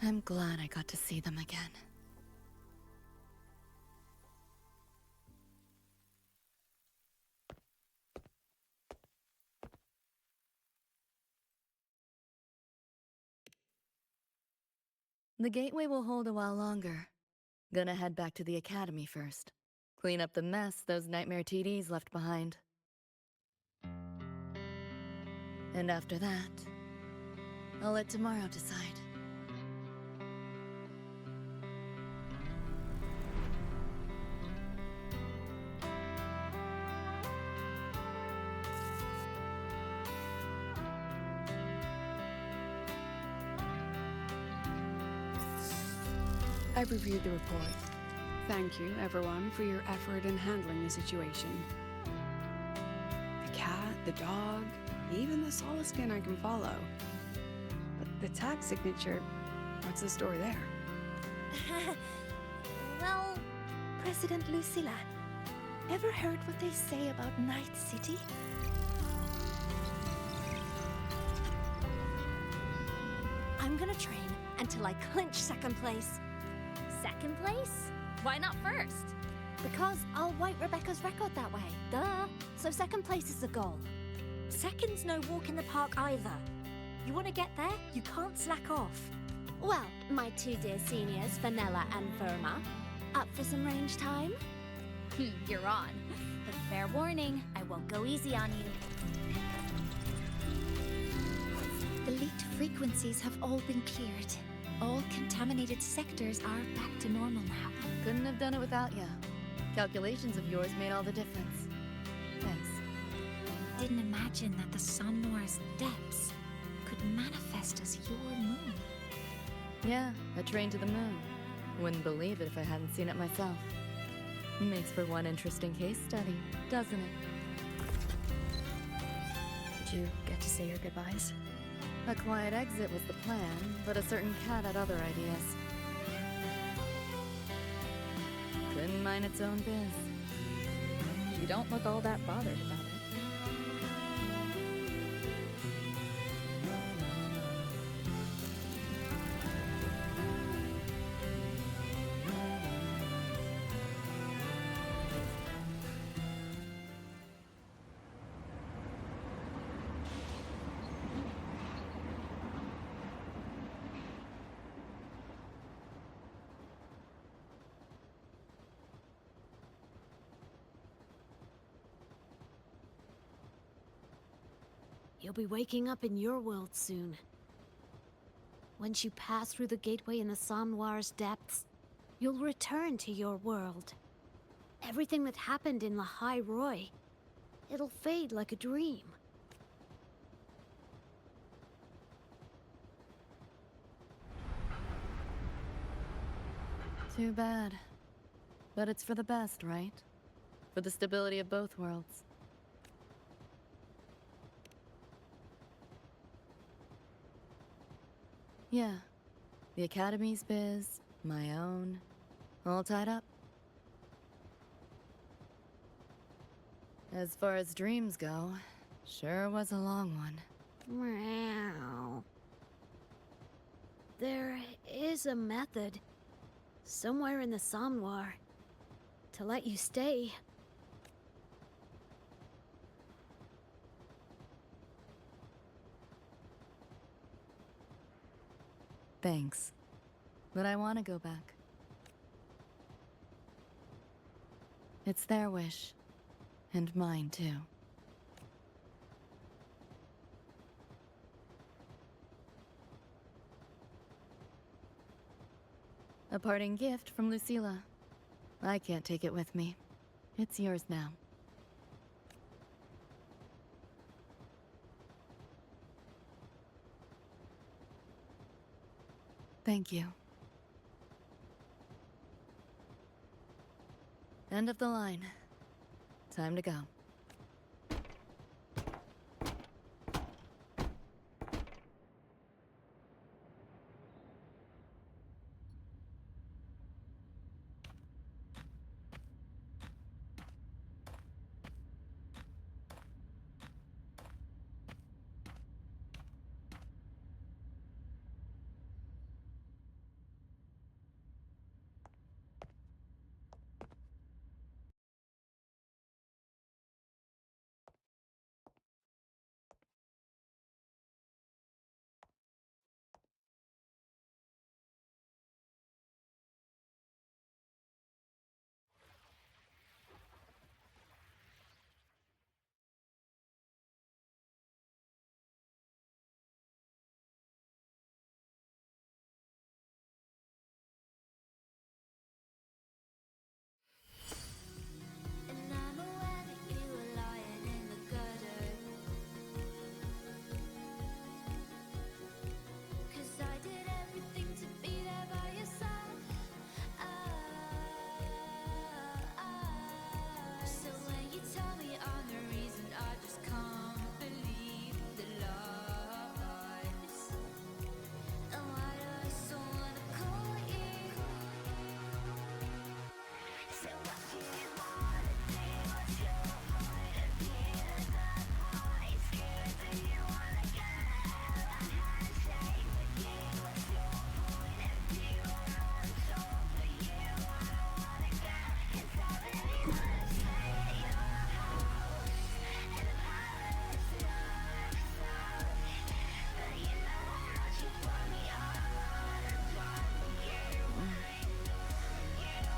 I'm glad I got to see them again. The gateway will hold a while longer. Gonna head back to the academy first. Clean up the mess those nightmare TDs left behind. And after that, I'll let tomorrow decide. I've reviewed the report. Thank you, everyone, for your effort in handling the situation. The cat, the dog, even the Solaskin I can follow. But the tag signature, what's the story there? Well, President Lucilla, ever heard what they say about Night City? I'm gonna train until I clinch second place. Second place? Why not first? Because I'll wipe Rebecca's record that way. Duh. So second place is the goal. Second's no walk in the park either. You want to get there, you can't slack off. Well, my two dear seniors, Vanilla and Verma, up for some range time? You're on. But fair warning, I won't go easy on you. The leaked frequencies have all been cleared. All contaminated sectors are back to normal now. Couldn't have done it without ya. Calculations of yours made all the difference. Thanks. Didn't imagine that the Sun Noir's depths could manifest as your moon. Yeah, a train to the moon. Wouldn't believe it if I hadn't seen it myself. Makes for one interesting case study, doesn't it? Did you get to say your goodbyes? A quiet exit was the plan, but a certain cat had other ideas. Couldn't mind its own biz. You don't look all that bothered about it. You'll be waking up in your world soon. Once you pass through the gateway in the Somnoir's depths, you'll return to your world. Everything that happened in Lahai Roy, it'll fade like a dream. Too bad. But it's for the best, right? For the stability of both worlds. Yeah. The Academy's biz, my own, all tied up. As far as dreams go, sure was a long one. Meow. There is a method, somewhere in the Somnoir, to let you stay. Thanks. But I want to go back. It's their wish. And mine, too. A parting gift from Lucilla. I can't take it with me. It's yours now. Thank you. End of the line. Time to go.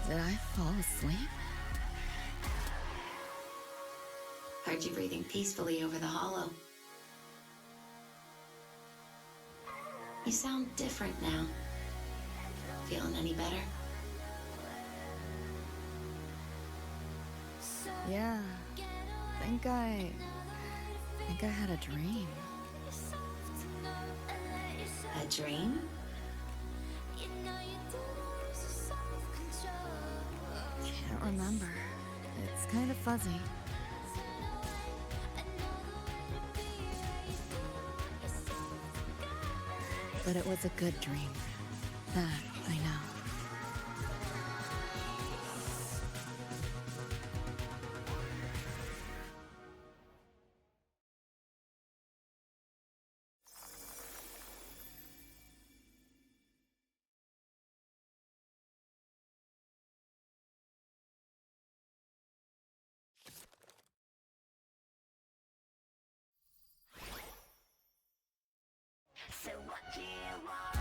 Did I fall asleep? Heard you breathing peacefully over the hollow. You sound different now. Feeling any better? Yeah. Think I had a dream. A dream? Can't remember. It's kind of fuzzy. But it was a good dream. That I know. So what do you want?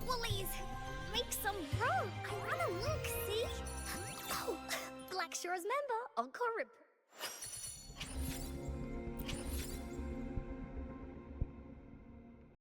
Woolies! Make some room! I wanna look, see? Oh, Black Shore's member, Uncle Rip.